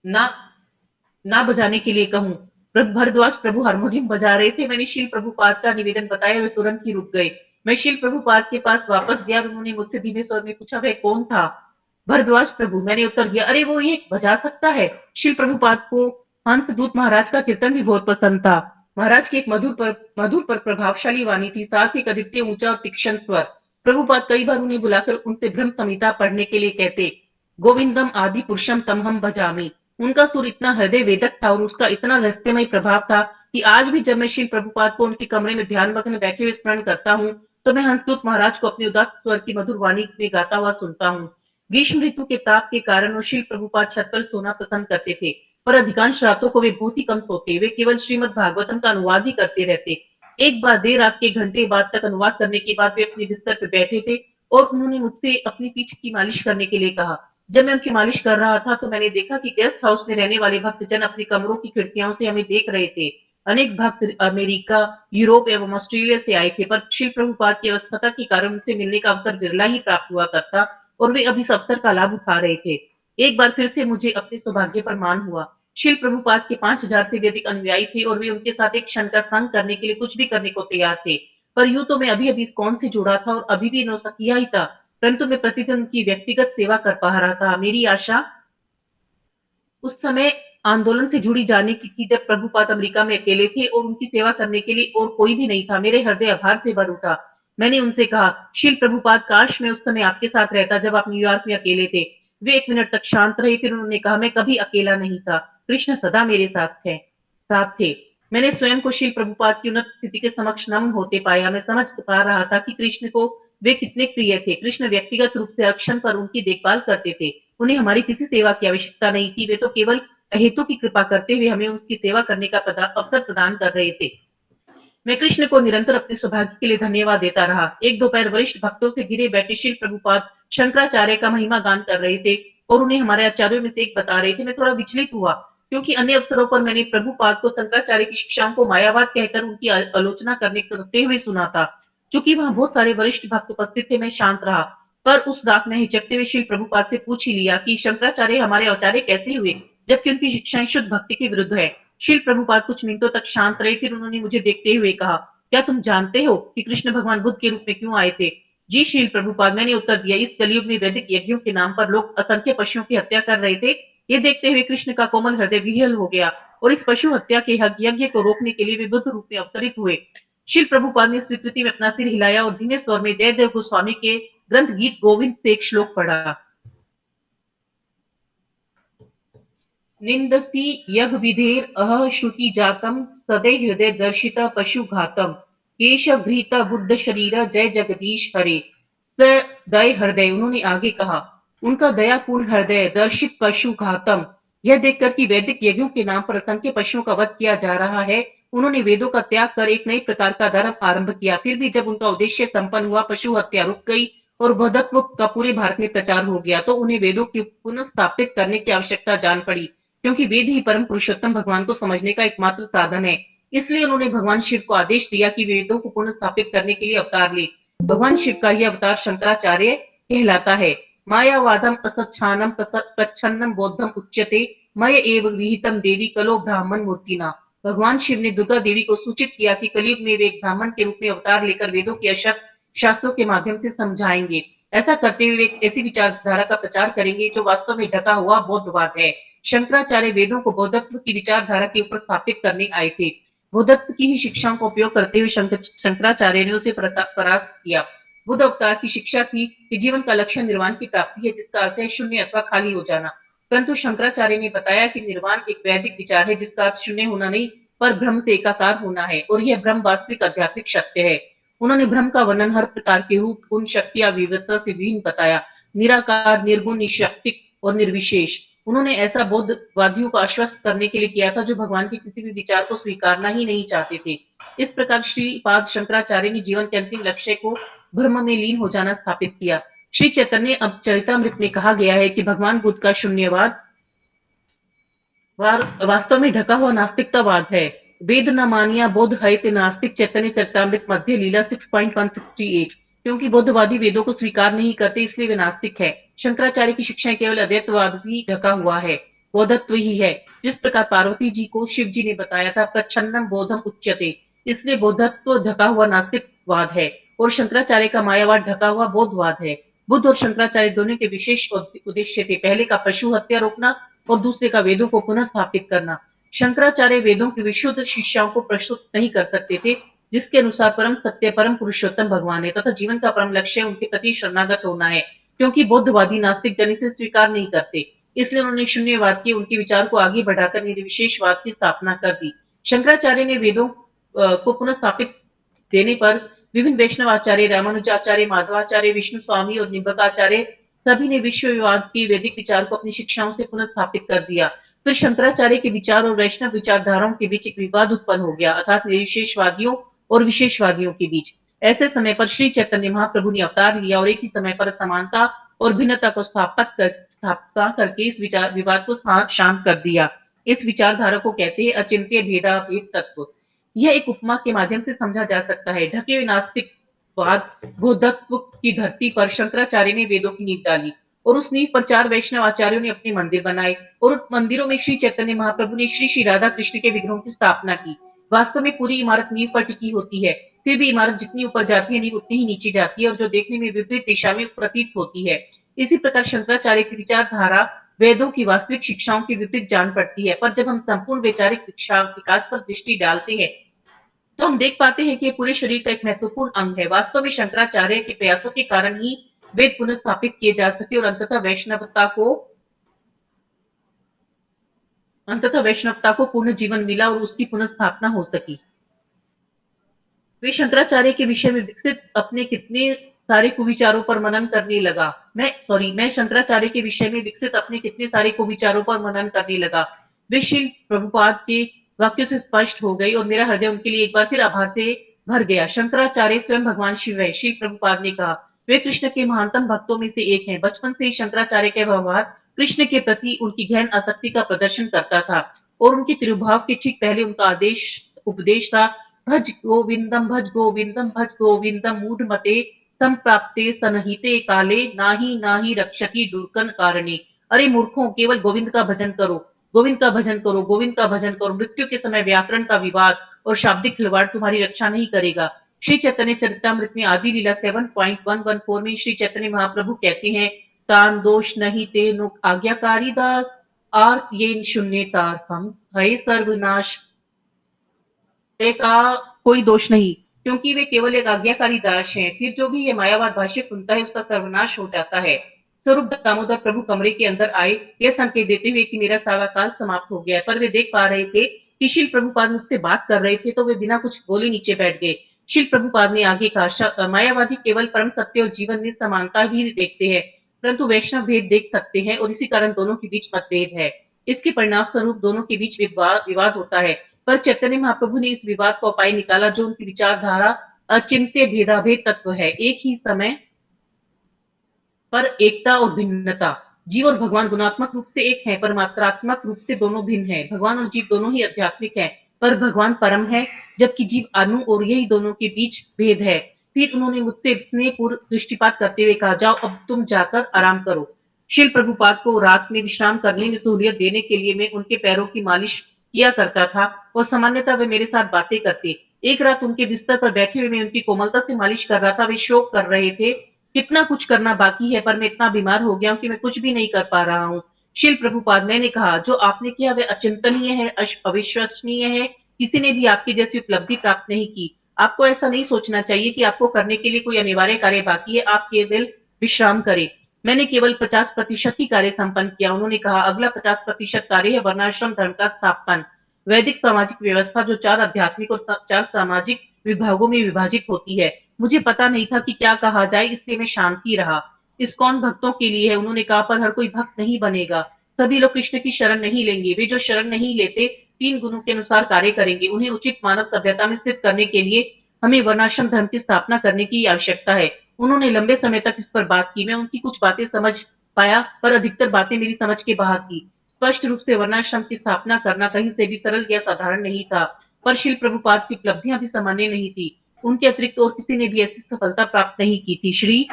ना ना बजाने के लिए कहूं। भरद्वाज प्रभु हारमोनियम बजा रहे थे। मैंने शील प्रभुपाद का निवेदन बताया, वे तुरंत ही रुक गए। मैं शील प्रभुपाद के पास वापस गया और उन्होंने मुझसे धीमे स्वर में पूछा, वह कौन था? भरद्वाज प्रभु, मैंने उत्तर दिया। अरे वो ये बजा सकता है। शील प्रभुपाद को हंसदूत महाराज का कीर्तन भी बहुत पसंद था। महाराज की एक मधुर पर प्रभावशाली वाणी थी, साथ ही एक अद्वितीय ऊंचा और तीक्ष्ण स्वर। प्रभुपाद कई बार उन्हें बुलाकर उनसे ब्रह्म संहिता पढ़ने के लिए कहते। गोविंदम आदि पुरुषम तम हम भजामि। उनका सुर इतना हृदय वेदक था और उसका इतना रहस्यमय प्रभाव था कि आज भी जब मैं शील प्रभुपाद को उनके कमरे में ध्यान मग्न बैठे हुए स्मरण करता हूँ, तो मैं हंसदूत महाराज को अपनी उदात्त स्वर की मधुर वाणी में गाता हुआ सुनता हूँ। ग्रीष्म ऋतु के ताप के कारण वो शील प्रभुपाद छत पर सोना पसंद करते थे, पर अधिकांश रातों को वे बहुत ही कम सोते। वे केवल श्रीमद् भागवतम का अनुवाद ही करते रहते। एक बार देर रात के घंटे बाद तक अनुवाद करने के बाद वे अपने बिस्तर पर बैठे थे और उन्होंने मुझसे अपनी पीठ की मालिश करने के लिए कहा। जब मैं उनकी मालिश कर रहा था तो मैंने देखा कि गेस्ट हाउस में रहने वाले भक्तजन अपने कमरों की खिड़कियों से हमें देख रहे थे। अनेक भक्त अमेरिका, यूरोप एवं ऑस्ट्रेलिया से आए थे, पर शिल प्रभुपाद की अवस्था के कारण उनसे मिलने का अवसर बिरला ही प्राप्त हुआ करता और वे अभी इस अवसर का लाभ उठा रहे थे। एक बार फिर से मुझे अपने सौभाग्य पर मान हुआ। शिल प्रभुपाद के 5000 से भी अधिक अनुयायी थे और वे उनके साथ एक क्षण का संग करने के लिए कुछ भी करने को तैयार थे। पर यूं तो मैं अभी अभी इस्कॉन से जुड़ा था और अभी भी नौसिखिया ही था, परंतु मैं प्रतिदिन उनकी व्यक्तिगत सेवा कर पा रहा था। मेरी आशा उस समय आंदोलन से जुड़ी जाने की थी जब प्रभुपाद अमेरिका में अकेले थे और उनकी सेवा करने के लिए और कोई भी नहीं था। मेरे हृदय आभार से भर उठा। मैंने उनसे कहा, शील प्रभुपाद, काश मैं उस समय आपके साथ रहता जब आप न्यूयॉर्क में अकेले थे। वे 1 मिनट तक शांत रहे, फिर उन्होंने कहा, मैं कभी अकेला नहीं था। कृष्ण सदा मेरे साथ थे। मैंने स्वयं को शील प्रभुपाद की उन्नत स्थिति के समक्ष नम्न होते पाया। मैं समझ पा रहा था कि कृष्ण को वे कितने प्रिय थे। कृष्ण व्यक्तिगत रूप से अक्षण पर उनकी देखभाल करते थे। उन्हें हमारी किसी सेवा की आवश्यकता नहीं थी। वे तो केवल हेतु की कृपा करते हुए हमें उसकी सेवा करने का अवसर प्रदान कर रहे थे। मैं कृष्ण को निरंतर अपने सौभाग्य के लिए धन्यवाद देता रहा। एक दोपहर वरिष्ठ भक्तों से घिरे बैठे शील प्रभुपाद शंकराचार्य का महिमा गान कर रहे थे और उन्हें हमारे आचार्यों में से एक बता रहे थे। मैं थोड़ा विचलित हुआ, क्योंकि अन्य अवसरों पर मैंने प्रभुपाद को शंकराचार्य की शिक्षाओं को मायावाद कहकर उनकी आलोचना करते हुए सुना था। चूंकि वहां बहुत सारे वरिष्ठ भक्त उपस्थित थे, मैं शांत रहा। पर उस रात में हिचकते हुए शील प्रभुपाद से पूछ ही लिया कि शंकराचार्य हमारे आचार्य कैसे हुए, जबकि उनकी शिक्षाएं शुद्ध भक्ति के विरुद्ध है। शील प्रभुपाद कुछ मिनटों तक शांत रहे, फिर उन्होंने मुझे देखते हुए कहा, क्या तुम जानते हो कि कृष्ण भगवान बुद्ध के रूप में क्यों आए थे? जी शील प्रभुपाद, मैंने उत्तर दिया। इस कलयुग में वैदिक यज्ञों के नाम पर लोग असंख्य पशुओं की हत्या कर रहे थे। ये देखते हुए कृष्ण का कोमल हृदय विह्वल हो गया और इस पशु हत्या के यज्ञ को रोकने के लिए वे बुद्ध रूप में अवतरित हुए। शील प्रभुपाद ने स्वीकृति में अपना सिर हिलाया और धीमे स्वर में जयदेव गोस्वामी के ग्रंथ गीत गोविंद से एक श्लोक पढ़ा। निंदसी यज्ञ विधेर अह श्रुति जातम सदै हृदय दर्शिता पशु घातम केशव घृता बुद्ध शरीर जय जगदीश हरे स दय हृदय। उन्होंने आगे कहा, उनका दयापूर्ण हृदय दर्शित पशु घातम। यह देखकर कि वैदिक यज्ञों के नाम पर असंख्य पशुओं का वध किया जा रहा है, उन्होंने वेदों का त्याग कर एक नई प्रकार का धर्म आरंभ किया। फिर भी जब उनका उद्देश्य संपन्न हुआ, पशु हत्या रुक गई और बौद्धत्व का पूरे भारत में प्रचार हो गया, तो उन्हें वेदों की पुनः स्थापित करने की आवश्यकता जान पड़ी, क्योंकि वेद ही परम पुरुषोत्तम भगवान को समझने का एकमात्र साधन है। इसलिए उन्होंने भगवान शिव को आदेश दिया कि वेदों को पुनः स्थापित करने के लिए अवतार ले। भगवान शिव का यह अवतार शंकराचार्य कहलाता है। मायावादम असच्छानम प्रच्छन्नम बौद्धम उच्यते मय एव विहितम देवी कलो ब्राह्मण मूर्तिना। भगवान शिव ने दुर्गा देवी को सूचित किया कि कलयुग में वे एक ब्राह्मण के रूप में अवतार लेकर वेदों के अशक्त शास्त्रों के माध्यम से समझाएंगे। ऐसा करते हुए एक ऐसी विचारधारा का प्रचार करेंगे जो वास्तव में ढका हुआ बौद्धवाद है। शंकराचार्य वेदों को बौद्धत्व की विचारधारा के ऊपर स्थापित करने आए थे। बौद्धत्व की ही शिक्षाओं का उपयोग करते हुए शंकराचार्य ने उसे परास्त किया। बुद्ध अवतार की शिक्षा थी कि जीवन का लक्ष्य निर्वाण की प्राप्ति है, जिसका अर्थ है शून्य अथवा खाली हो जाना। परंतु शंकराचार्य ने बताया कि निर्वाण एक वैदिक विचार है, जिसका अर्थ शून्य होना नहीं, पर ब्रह्म से एकाकार होना है, और यह ब्रह्म वास्तविक आध्यात्मिक सत्य है। उन्होंने ब्रह्म का वर्णन हर प्रकार के रूप, गुण, शक्ति या विविधता से विभिन्न बताया, निराकार, निर्गुण, निशक्तिक और निर्विशेष। उन्होंने ऐसा बौद्धवादियों को आश्वस्त करने के लिए किया था जो भगवान के किसी भी विचार को स्वीकारना ही नहीं चाहते थे। इस प्रकार श्रीपाद शंकराचार्य ने जीवन के अंतिम लक्ष्य को ब्रह्म में लीन हो जाना स्थापित किया। श्री चैतन्य अब चरितामृत में कहा गया है कि भगवान बुद्ध का शून्यवाद वास्तव में ढका हुआ नास्तिकतावाद है। वेद न मानिया बौद्ध है नास्तिक। चैतन्य चरितामृत मध्य लीला 6.168। क्योंकि बौद्धवादी वेदों को स्वीकार नहीं करते, इसलिए वे नास्तिक है। शंकराचार्य की शिक्षाएं केवल अद्वैतवाद भी ढका हुआ है, बौद्धत्व ही है। जिस प्रकार पार्वती जी को शिव जी ने बताया था प्रच्छन्नम बौद्धम उच्यते, इसलिए बौद्धत्व ढका हुआ नास्तिकवाद है। और शंकराचार्य का मायावाद ढका हुआ बौद्धवाद है। बुद्ध और शंकराचार्य दोनों के विशेष उद्देश्य थे, पहले का पशु हत्या रोकना और दूसरे का वेदों को पुनः स्थापित करना। शंकराचार्य वेदों की विशुद्ध शिक्षाओं को प्रस्तुत नहीं कर सकते थे, जिसके अनुसार परम सत्य परम पुरुषोत्तम भगवान है तथा जीवन का परम लक्ष्य उनके प्रति शरणागत होना है, क्योंकि बौद्धवादी नास्तिक जन इसे स्वीकार नहीं करते। इसलिए उन्होंने शून्यवाद के उनके विचार को आगे बढ़ाकर निर्विशेषवाद की स्थापना कर दी। शंकराचार्य ने वेदों को पुनः स्थापित देने पर विभिन्न वैष्णव आचार्य, रामानुजाचार्य, माधवाचार्य, विष्णु स्वामी और निम्बकाचार्य सभी ने विश्ववाद की वैदिक विचार को अपनी शिक्षाओं से पुनः स्थापित कर दिया। फिर शंकराचार्य के विचार और वैष्णव विचारधाराओं के बीच एक विवाद उत्पन्न हो गया, अर्थात निर्विशेषवादियों और विशेषवादियों के बीच। ऐसे समय पर श्री चैतन्य महाप्रभु ने अवतार लिया और एक ही समय पर समानता और भिन्नता को स्थापना करके इस विवाद को शांत कर दिया। इस विचारधारा को कहते हैं अचिंत्य भेदाभेद तत्व। यह एक उपमा के माध्यम से समझा जा सकता है। ढके हुए नास्तिकवाद बौद्धत्व की धरती पर शंकराचार्य ने वेदों की नींव डाली और उस नींव पर 4 वैष्णव आचार्यों ने अपने मंदिर बनाए और उन मंदिरों में श्री चैतन्य महाप्रभु ने श्री श्री राधा कृष्ण के विग्रहों की स्थापना की। वास्तव में पूरी इमारत नींव पर टिकी होती है, फिर भी इमारत जितनी ऊपर जाती है नींव उतनी ही नीचे जाती है और जो देखने में विपरीत दिशा में प्रतीत होती है। इसी प्रकार शंकराचार्य की विचारधारा वेदों की वास्तविक शिक्षाओं के विपरीत जान पड़ती है, पर जब हम संपूर्ण वैचारिक विकास पर दृष्टि डालते हैं तो हम देख पाते हैं कि ये पूरे शरीर का एक महत्वपूर्ण अंग है। वास्तव में शंकराचार्य के प्रयासों के कारण ही वेद पुनः स्थापित किए जा सके और अंततः वैष्णवता को पूर्ण जीवन मिला और उसकी पुनः स्थापना हो सकी। वे शंकराचार्य के विषय में विकसित अपने कितने सारे कुविचारों पर मनन करने लगा। मैं शंकराचार्य के विषय में विकसित अपने कितने सारे कुविचारों पर मनन करने लगा। वे श्रील प्रभुपाद के वाक्यों से स्पष्ट हो गई और मेरा हृदय उनके लिए एक बार फिर आभार से भर गया। शंकराचार्य स्वयं भगवान शिव है, श्री प्रभुपाद ने कहा। वे कृष्ण के महानतम भक्तों में से एक हैं। बचपन से ही शंकराचार्य का व्यवहार कृष्ण के प्रति उनकी गहन आसक्ति का प्रदर्शन करता था और उनके तिरुभाव के ठीक पहले उनका उपदेश था, भज गोविंदम भज गोविंदम मूढ़ मते संप्राप्ते सनहिते काले नाही रक्षति दुर्गन कारणे। अरे मूर्खों, केवल गोविंद का भजन करो, गोविंद का भजन करो, गोविंद का भजन करो। मृत्यु के समय व्याकरण का विवाद और शाब्दिक खिलवाड़ तुम्हारी रक्षा नहीं करेगा। श्री चैतन्य चरितमृत में आदि लीला 7.114 में श्री चैतन्य महाप्रभु कहते हैं, तान दोष नहीं ते नुक आज्ञाकारी दास आर्त ये शून्य तार हम है सर्वनाश। का कोई दोष नहीं, क्योंकि वे केवल एक आज्ञाकारी दास हैं। फिर जो भी ये मायावाद भाष्य सुनता है उसका सर्वनाश हो जाता है। स्वरूप दामोदर प्रभु कमरे के अंदर आए, यह संकेत देते हुए कि मेरा सारा काल समाप्त हो गया है, पर वे देख पा रहे थे कि श्रील प्रभुपाद मुझसे बात कर रहे थे, तो वे बिना कुछ बोले नीचे बैठ गए। श्रील प्रभुपाद ने आगे कहा, मायावादी केवल परम सत्य और जीवन में समानता ही देखते हैं, परंतु वैष्णव भेद देख सकते हैं और इसी कारण दोनों के बीच मतभेद है। इसके परिणाम स्वरूप दोनों के बीच विवाद होता है, पर चैतन्य महाप्रभु ने इस विवाद का उपाय निकाला जो उनकी विचारधारा अचिंत्य भेदाभेद तत्व है। एक ही समय पर एकता और भिन्नता। जीव और भगवान गुणात्मक रूप से एक है, पर मात्रात्मक रूप से दोनों भिन्न है। भगवान और जीव दोनों ही आध्यात्मिक है, पर भगवान परम है जबकि जीव अनु, और यही दोनों के बीच भेद है। फिर उन्होंने मुझसे स्नेहपूर्ण दृष्टिपात करते हुए कहा, जाओ अब तुम जाकर आराम करो। श्रील प्रभुपाद को रात में विश्राम करने में सहूलियत देने के लिए मैं उनके पैरों की मालिश किया करता था और सामान्यतः वे मेरे साथ बातें करते। एक रात उनके बिस्तर पर बैठे हुए मैं उनकी कोमलता से मालिश कर रहा था। वे शोक कर रहे थे, कितना कुछ करना बाकी है, पर मैं इतना बीमार हो गया हूं कि मैं कुछ भी नहीं कर पा रहा हूं। श्रील प्रभुपाद, मैंने कहा, जो आपने किया वह अचिंतनीय है, अविश्वसनीय है। किसी ने भी आपकी जैसी उपलब्धि प्राप्त नहीं की। आपको ऐसा नहीं सोचना चाहिए कि आपको करने के लिए कोई अनिवार्य कार्य बाकी है। आप केवल विश्राम करें। मैंने केवल 50% ही कार्य संपन्न किया। उन्होंने कहा, अगला 50% कार्य है वर्णाश्रम धर्म का स्थापन। वैदिक सामाजिक व्यवस्था जो 4 आध्यात्मिक और 4 सामाजिक विभागों में विभाजित होती है। मुझे पता नहीं था कि क्या कहा जाए, इसलिए मैं शांत ही रहा। इस्कॉन भक्तों के लिए है, उन्होंने कहा, पर हर कोई भक्त नहीं बनेगा। सभी लोग कृष्ण की शरण नहीं लेंगे। वे जो शरण नहीं लेते 3 गुणों के अनुसार कार्य करेंगे। उन्हें उचित मानव सभ्यता में स्थित करने के लिए हमें वर्णाश्रम धर्म की स्थापना करने की आवश्यकता है। उन्होंने लंबे समय तक इस पर बात की। मैं उनकी कुछ बातें समझ पाया, पर अधिकतर बातें मेरी समझ के बाहर थी। स्पष्ट रूप से वर्णाश्रम की स्थापना करना कहीं से भी सरल या साधारण नहीं था, पर श्रील प्रभुपाद की उपलब्धियां भी सामान्य नहीं थी। उनके अतिरिक्त और किसी ने भी ऐसी सफलता प्राप्त नहीं की थी। श्री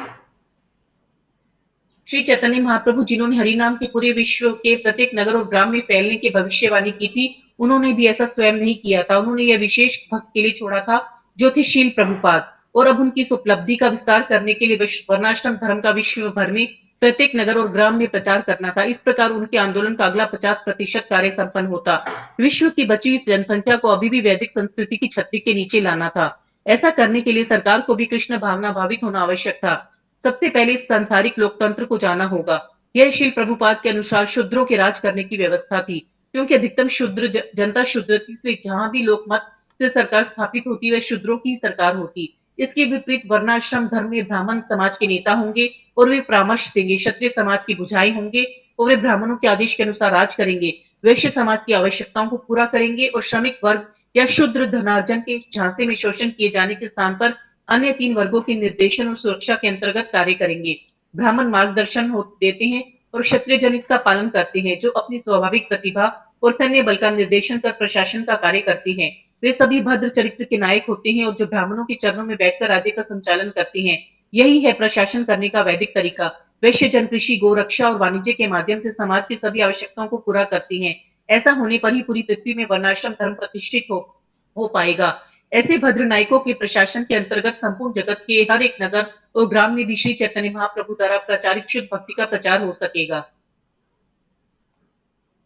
चैतन्य महाप्रभु, जिन्होंने हरि नाम के पूरे विश्व के प्रत्येक नगर और ग्राम में फैलने की भविष्यवाणी की थी, उन्होंने भी ऐसा स्वयं नहीं किया था। उन्होंने यह विशेष भक्त के लिए छोड़ा था, जो थे श्रील प्रभुपाद, और अब उनकी इस उपलब्धि का विस्तार करने के लिए वर्णाश्रम धर्म का विश्व भर में प्रत्येक नगर और ग्राम में प्रचार करना था। इस प्रकार उनके आंदोलन का अगला 50% कार्य संपन्न होता। विश्व की बची इस जनसंख्या को अभी भी वैदिक संस्कृति की छत्ती के नीचे लाना था। ऐसा करने के लिए सरकार को भी कृष्ण भावना भावित होना आवश्यक था। सबसे पहले इस सांसारिक लोकतंत्र को जाना होगा। यह श्रील प्रभुपाद के अनुसार शूद्रों के राज करने की व्यवस्था थी, क्योंकि अधिकतम शूद्र जनता शूद्र थी, इसलिए जहां भी लोकमत से सरकार स्थापित होती वह शूद्रों की सरकार होती। इसके विपरीत वर्णाश्रम धर्म में ब्राह्मण समाज के नेता होंगे और वे परामर्श देंगे, क्षत्रिय समाज की बुझाई होंगे और वे ब्राह्मणों के आदेश के अनुसार राज करेंगे, वैश्य समाज की आवश्यकताओं को पूरा करेंगे और श्रमिक वर्ग या शूद्र धनार्जन के झांसे में शोषण किए जाने के स्थान पर अन्य 3 वर्गों के निर्देशन और सुरक्षा के अंतर्गत कार्य करेंगे। ब्राह्मण मार्गदर्शन देते हैं और क्षत्रिय जन इसका पालन करते हैं, जो अपनी स्वाभाविक प्रतिभा और सैन्य बल का निर्देशन कर प्रशासन का कार्य करते हैं। वे सभी भद्र चरित्र के नायक होते हैं और जो ब्राह्मणों के चरणों में बैठकर राज्य का संचालन करते हैं। यही है प्रशासन करने का वैदिक तरीका। वैश्य जन कृषि, गोरक्षा और वाणिज्य के माध्यम से समाज की सभी आवश्यकताओं को पूरा करते हैं। ऐसा होने पर ही पूरी पृथ्वी में वर्णाश्रम धर्म प्रतिष्ठित हो पाएगा। ऐसे भद्र नायकों के प्रशासन के अंतर्गत संपूर्ण जगत के हर एक नगर और ग्राम में भी श्री चैतन्य महाप्रभु द्वारा प्रचारित शुद्ध भक्ति का प्रचार हो सकेगा।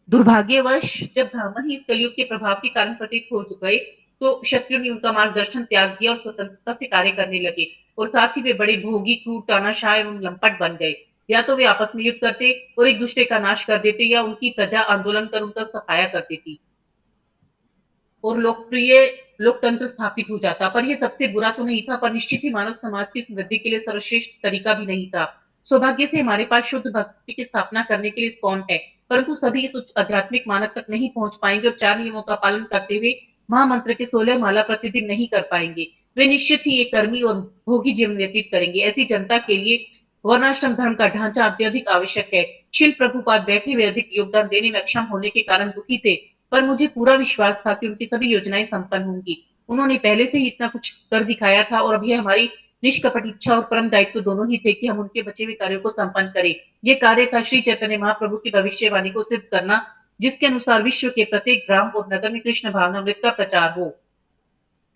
दुर्भाग्यवश जब ब्राह्मण ही इस कलयुग के प्रभाव के कारण प्रतीत हो गए, तो क्षत्रियों ने उनका मार्गदर्शन त्याग दिया और स्वतंत्रता से कार्य करने लगे और साथ ही वे बड़े भोगी, क्रूर, तानाशाह एवं लंपट बन गए। या तो वे आपस में युद्ध करते और एक दूसरे का नाश कर देते या उनकी प्रजा आंदोलन कर उनका सफाया कर देती और लोकप्रिय लोकतंत्र स्थापित हो जाता। पर यह सबसे बुरा तो नहीं था, पर निश्चित ही मानव समाज की समृद्धि के लिए सर्वश्रेष्ठ तरीका भी नहीं था। सौभाग्य से हमारे पास शुद्ध भक्ति की स्थापना करने के लिए स्कॉन है, परंतु सभी इस उच्च आध्यात्मिक मानक तक नहीं पहुंच पाएंगे और 4 नियमों का पालन करते हुए महामंत्र के 16 माला प्रतिदिन नहीं कर पाएंगे। वे निश्चित ही एक कर्मी और भोगी जीवन व्यतीत करेंगे। ऐसी जनता के लिए वर्णाश्रम धर्म का ढांचा अत्यधिक आवश्यक है। श्रील प्रभुपाद बैठे हुए अधिक योगदान देने में अक्षम होने के कारण दुखी थे, पर मुझे पूरा विश्वास था कि उनकी सभी योजनाएं संपन्न होंगी। उन्होंने पहले से ही इतना कुछ कर दिखाया था और अब यह हमारी निष्कपट इच्छा और परम दायित्व दोनों ही थे कि हम उनके बचे हुए कार्यों को संपन्न करें। ये कार्य था श्री चैतन्य महाप्रभु की भविष्यवाणी को सिद्ध करना, जिसके अनुसार विश्व के प्रत्येक ग्राम और नगर में कृष्ण भावनामृत का प्रचार हो।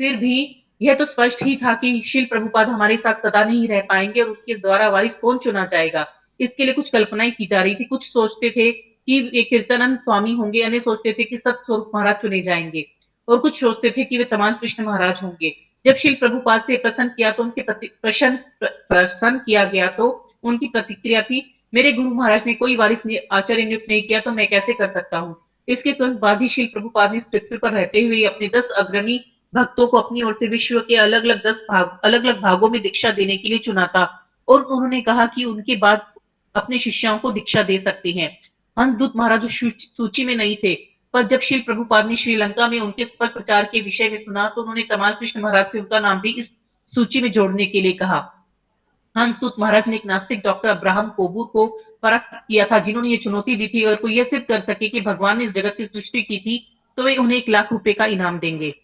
फिर भी यह तो स्पष्ट ही था कि श्रील प्रभुपाद हमारे साथ सदा नहीं रह पाएंगे और उसके द्वारा वारिस कौन चुना जाएगा। इसके लिए कुछ कल्पनाएं की जा रही थी। कुछ सोचते थे कि एक कीर्तनंद स्वामी होंगे, अन्य सोचते थे कि सतस्वरूप महाराज चुने जाएंगे और कुछ सोचते थे कि वे तमाम कृष्ण महाराज होंगे। जब श्रील प्रभुपाद से प्रसन्न किया गया तो उनकी प्रतिक्रिया थी, मेरे गुरु महाराज ने कोई वारिस आचार्य नियुक्त नहीं किया तो मैं कैसे कर सकता हूँ। इसके तुरंत बाद ही श्रील प्रभुपाद ने इस पृथ्वी पर रहते हुए अपने 10 अग्रणी भक्तों को अपनी ओर से विश्व के अलग अलग भागों में दीक्षा देने के लिए चुना था और उन्होंने कहा कि उनके बाद अपने शिष्यों को दीक्षा दे सकते हैं। हंसदूत महाराज उस सूची में नहीं थे, पर जब श्रील प्रभुपाद ने श्रीलंका में उनके सफल प्रचार के विषय में सुना तो उन्होंने तमाल कृष्ण महाराज से उनका नाम भी इस सूची में जोड़ने के लिए कहा। हंसदूत महाराज ने एक नास्तिक डॉक्टर अब्राहम कोबूर को परख किया था, जिन्होंने ये चुनौती दी थी और कोई यह सिद्ध कर सके कि भगवान ने इस जगत की सृष्टि की थी तो वे उन्हें 1 लाख रुपए का इनाम देंगे।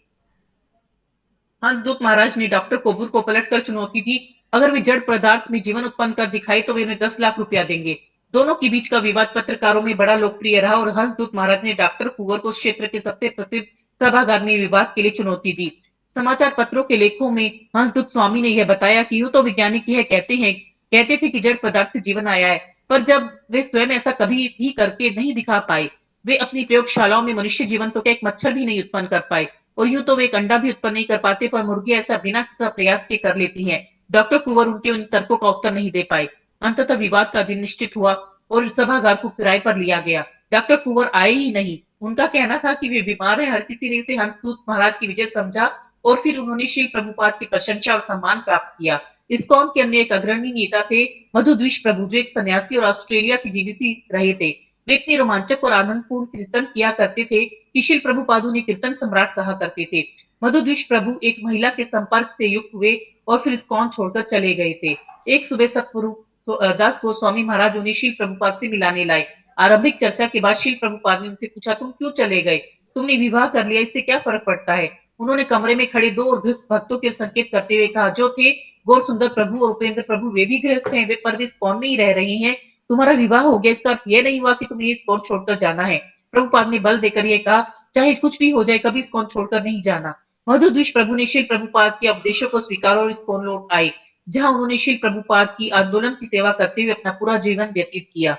हंसदूत महाराज ने डॉक्टर कोबूर को पलटकर चुनौती दी, अगर वे जड़ पदार्थ में जीवन उत्पन्न कर दिखाए तो वे उन्हें 10 लाख रुपया देंगे। दोनों के बीच का विवाद पत्रकारों में बड़ा लोकप्रिय रहा और हंसदूत महाराज ने डॉक्टर कुंवर को उस क्षेत्र के सबसे प्रसिद्ध सभागार में विवाद के लिए चुनौती दी। समाचार पत्रों के लेखों में हंसदूत स्वामी ने यह बताया कि यूं तो वैज्ञानिक यह कहते थे कि जड़ पदार्थ से जीवन आया है, पर जब वे स्वयं ऐसा कभी भी करके नहीं दिखा पाए। वे अपनी प्रयोगशालाओं में मनुष्य जीवन तो क्या एक मच्छर भी नहीं उत्पन्न कर पाए और यूं तो वे एक अंडा भी उत्पन्न नहीं कर पाते, पर मुर्गी ऐसा बिना किसी प्रयास के कर लेती है। डॉक्टर कुंवर उनके उन तर्कों का उत्तर नहीं दे पाए। अंततः विवाद का दिन निश्चित हुआ और सभागार को किराए पर लिया गया। डॉक्टर कुंवर आए ही नहीं। उनका कहना था कि वे बीमार है। हर किसी ने इसे हंसदूत महाराज की विजय समझा और फिर उन्होंने श्री प्रभुपाद की प्रशंसा और सम्मान प्राप्त किया। इस्कॉन के अन्य एक अग्रणी नेता थे मधुद्विष प्रभु, जो एक सन्यासी और ऑस्ट्रेलिया की जीविसी रहे थे। वे इतने रोमांचक और आनंदपूर्ण कीर्तन किया करते थे कि श्री प्रभुपाद उन्हें कीर्तन सम्राट कहा करते थे। मधुद्विष प्रभु एक महिला के संपर्क से युक्त हुए और फिर इस्कॉन छोड़कर चले गए थे। एक सुबह सतगुरु दास गोस्वामी महाराज उन्हें श्री प्रभुपाद से मिलाने लाए। आरंभिक चर्चा के बाद श्री प्रभुपाद ने उनसे पूछा, तुम क्यों चले गए? तुमने विवाह कर लिया, इससे क्या फर्क पड़ता है? उन्होंने कमरे में खड़े 2 और गृहस्थ भक्तों के संकेत करते हुए कहा, जो थे गौर सुंदर प्रभु और उपेंद्र प्रभु, वे भी गृहस्थ हैं, वे पर इस्कॉन में ही रह रही हैं। तुम्हारा विवाह हो गया, इसका अर्थ यह नहीं हुआ कि तुम्हें इस्कॉन छोड़कर जाना है। प्रभुपाद ने बल देकर यह कहा, चाहे कुछ भी हो जाए, कभी इस्कॉन छोड़कर नहीं जाना। मधुद्विष प्रभु ने श्री प्रभुपाद के उपदेशों को स्वीकारा और इस्कॉन लौट आए, जहां उन्होंने श्री प्रभुपाद की आंदोलन की सेवा करते हुए अपना पूरा जीवन व्यतीत किया।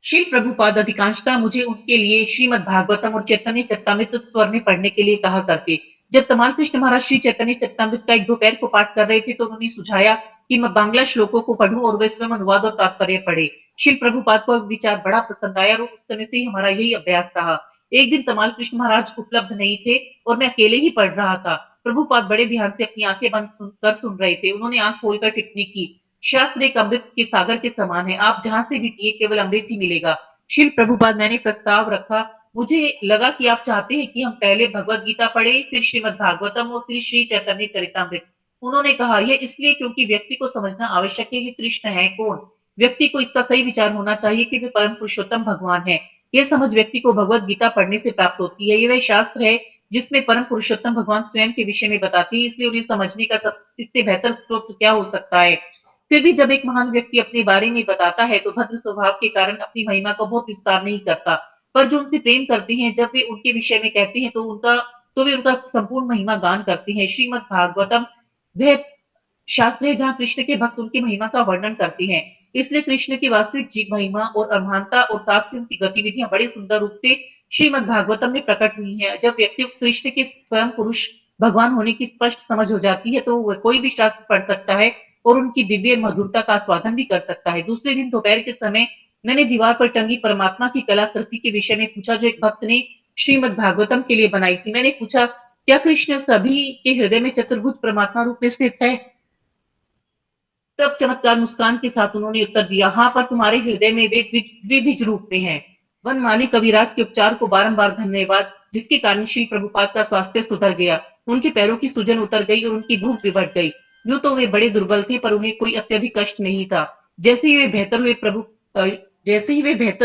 श्री प्रभुपाद अधिकांशतः मुझे उनके लिए श्रीमद् भागवतम और चैतन्य चरितामृत स्वर में पढ़ने के लिए कहा करते। जब तमाल कृष्ण महाराज श्री चैतन्य चरितामृत का एक दोपहर को पाठ कर रहे थे तो उन्होंने सुझाया कि मैं बांग्ला श्लोकों को पढ़ूं और वे स्वयं अनुवाद और तात्पर्य पढ़े। श्री प्रभुपाद को विचार बड़ा पसंद आया और उस समय से ही हमारा यही अभ्यास रहा। एक दिन तमाल कृष्ण महाराज उपलब्ध नहीं थे और मैं अकेले ही पढ़ रहा था। प्रभुपाद बड़े ध्यान से अपनी आंखें बंद कर सुन रहे थे। उन्होंने आंख खोलकर टिप्पणी की, शास्त्र एक अमृत के सागर के समान है, आप जहां से भी पिए केवल अमृत ही मिलेगा। श्री प्रभुपाद, मैंने प्रस्ताव रखा, मुझे लगा कि आप चाहते हैं कि हम पहले भगवत गीता पढ़े, फिर श्रीमद् भागवतम और फिर श्री चैतन्य चरितामृत। उन्होंने कहा, यह इसलिए क्योंकि व्यक्ति को समझना आवश्यक है कि कृष्ण है कौन। व्यक्ति को इसका सही विचार होना चाहिए कि वे परम पुरुषोत्तम भगवान है। यह समझ व्यक्ति को भगवत गीता पढ़ने से प्राप्त होती है। यह वह शास्त्र है जिसमें परम पुरुषोत्तम भगवान स्वयं के विषय में बताते हैं, इसलिए उन्हें समझने का इससे बेहतर स्रोत क्या हो सकता है। फिर भी जब एक महान व्यक्ति अपने बारे में बताता है तो भद्र स्वभाव के कारण अपनी महिमा का बहुत विस्तार नहीं करता, पर जो उनसे प्रेम करते हैं जब वे उनके विषय में कहते हैं तो वे उनका संपूर्ण महिमा गान करते हैं। श्रीमद् भागवतम वह शास्त्र है जहाँ कृष्ण के भक्त उनकी महिमा का वर्णन करते हैं, इसलिए कृष्ण की वास्तविक जीव महिमा और अमहानता और साथ ही उनकी गतिविधियां बड़े सुंदर रूप से श्रीमद् भागवतम में प्रकट हुई है। जब व्यक्ति को कृष्ण के स्वयं पुरुष भगवान होने की स्पष्ट समझ हो जाती है तो वह कोई भी शास्त्र पढ़ सकता है और उनकी दिव्य मधुरता का आस्वादन भी कर सकता है। दूसरे दिन दोपहर के समय मैंने दीवार पर टंगी परमात्मा की कलाकृति के विषय में पूछा जो एक भक्त ने श्रीमद् भागवतम के लिए बनाई थी। मैंने पूछा, क्या कृष्ण सभी के हृदय में चतुर्भुज परमात्मा रूप में स्थित है? तब चमत्कार मुस्कान के साथ उन्होंने उत्तर दिया, हाँ, पर तुम्हारे हृदय में वे द्विभुज रूप में है। वनमाली कविराज के उपचार को बारंबार धन्यवाद, जिसके कारण श्री प्रभुपाद का स्वास्थ्य सुधर गया। उनके पैरों की सूजन उतर गई और उनकी भूख भी बढ़ गई। यूं तो वे बड़े दुर्बल थे पर उन्हें कोई अत्यधिक कष्ट नहीं था। जैसे ही वे बेहतर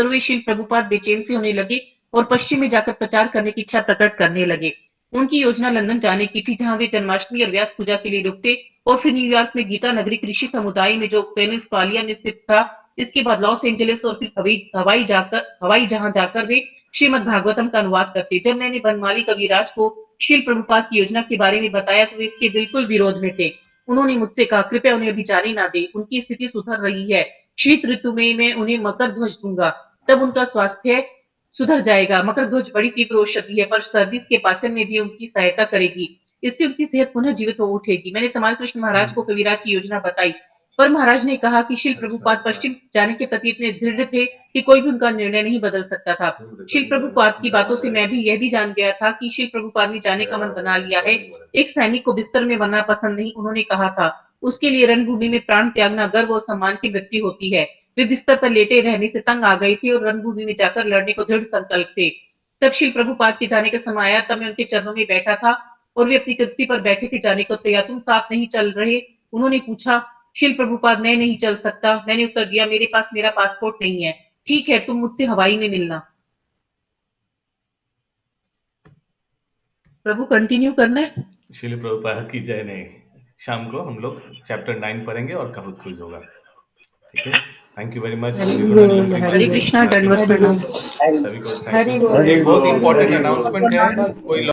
हुए श्री प्रभुपाद बेचैन से होने लगे और पश्चिम में जाकर प्रचार करने की इच्छा प्रकट करने लगे। उनकी योजना लंदन जाने की थी, जहां वे जन्माष्टमी और व्यास पूजा के लिए रुकते और फिर न्यूयॉर्क में गीता नगरी कृषि समुदाय में जो पेनिसवालिया में स्थित था, इसके बाद लॉस एंजलिस और फिर हवाई जहां जाकर वे श्रीमद् भागवतम का अनुवाद करते। जब मैंने बनमाली कविराज को श्री प्रभुपाद की योजना के बारे में बताया तो वे इसके बिल्कुल विरोध में थे। उन्होंने मुझसे कहा, कृपया उन्हें अभी जाने ना दे, उनकी स्थिति सुधर रही है। शीत ऋतु में मैं उन्हें मकर ध्वज दूंगा, तब उनका स्वास्थ्य सुधर जाएगा। मकर ध्वज बड़ी तीव्र औषधि है पर सर्दी के पाचन में भी उनकी सहायता करेगी, इससे उनकी सेहत पुनः जीवित हो उठेगी। मैंने तमाल कृष्ण महाराज को कविराज की योजना बताई, पर महाराज ने कहा कि श्री प्रभुपाद पश्चिम जाने के प्रति इतने दृढ़ थे कि कोई भी उनका निर्णय नहीं बदल सकता था। श्री प्रभुपाद की बातों से मैं भी यह भी जान गया था कि श्री प्रभुपाद ने जाने का मन बना लिया है। एक सैनिक को बिस्तर में मरना पसंद नहीं, उन्होंने कहा था। उसके लिए रणभूमि में प्राण त्यागना गर्व और सम्मान की मृत्यु होती है। वे बिस्तर पर लेटे रहने से तंग आ गई थी और रणभूमि में जाकर लड़ने को दृढ़ संकल्प थे। तब श्री प्रभुपाद के जाने का समय आया, तब मैं उनके चरणों में बैठा था और वे अपनी कुर्सी पर बैठे थे जाने को तैयार। तुम साथ नहीं चल रहे? उन्होंने पूछा। श्री प्रभुपाद, मैं नहीं चल सकता, मैंने उत्तर दिया, मेरे पास मेरा पासपोर्ट नहीं है। ठीक है, तुम मुझसे हवाई में मिलना। प्रभु कंटिन्यू करना है। श्रील प्रभुपाद की जय। नहीं, शाम को हम लोग चैप्टर 9 पढ़ेंगे और काहुत क्विज होगा। ठीक है, थैंक यू वेरी मच। हरे कृष्णा, दंडवत प्रणाम सभी को। Thank you. एक बहुत इंपॉर्टेंट अनाउंसमेंट है, कोई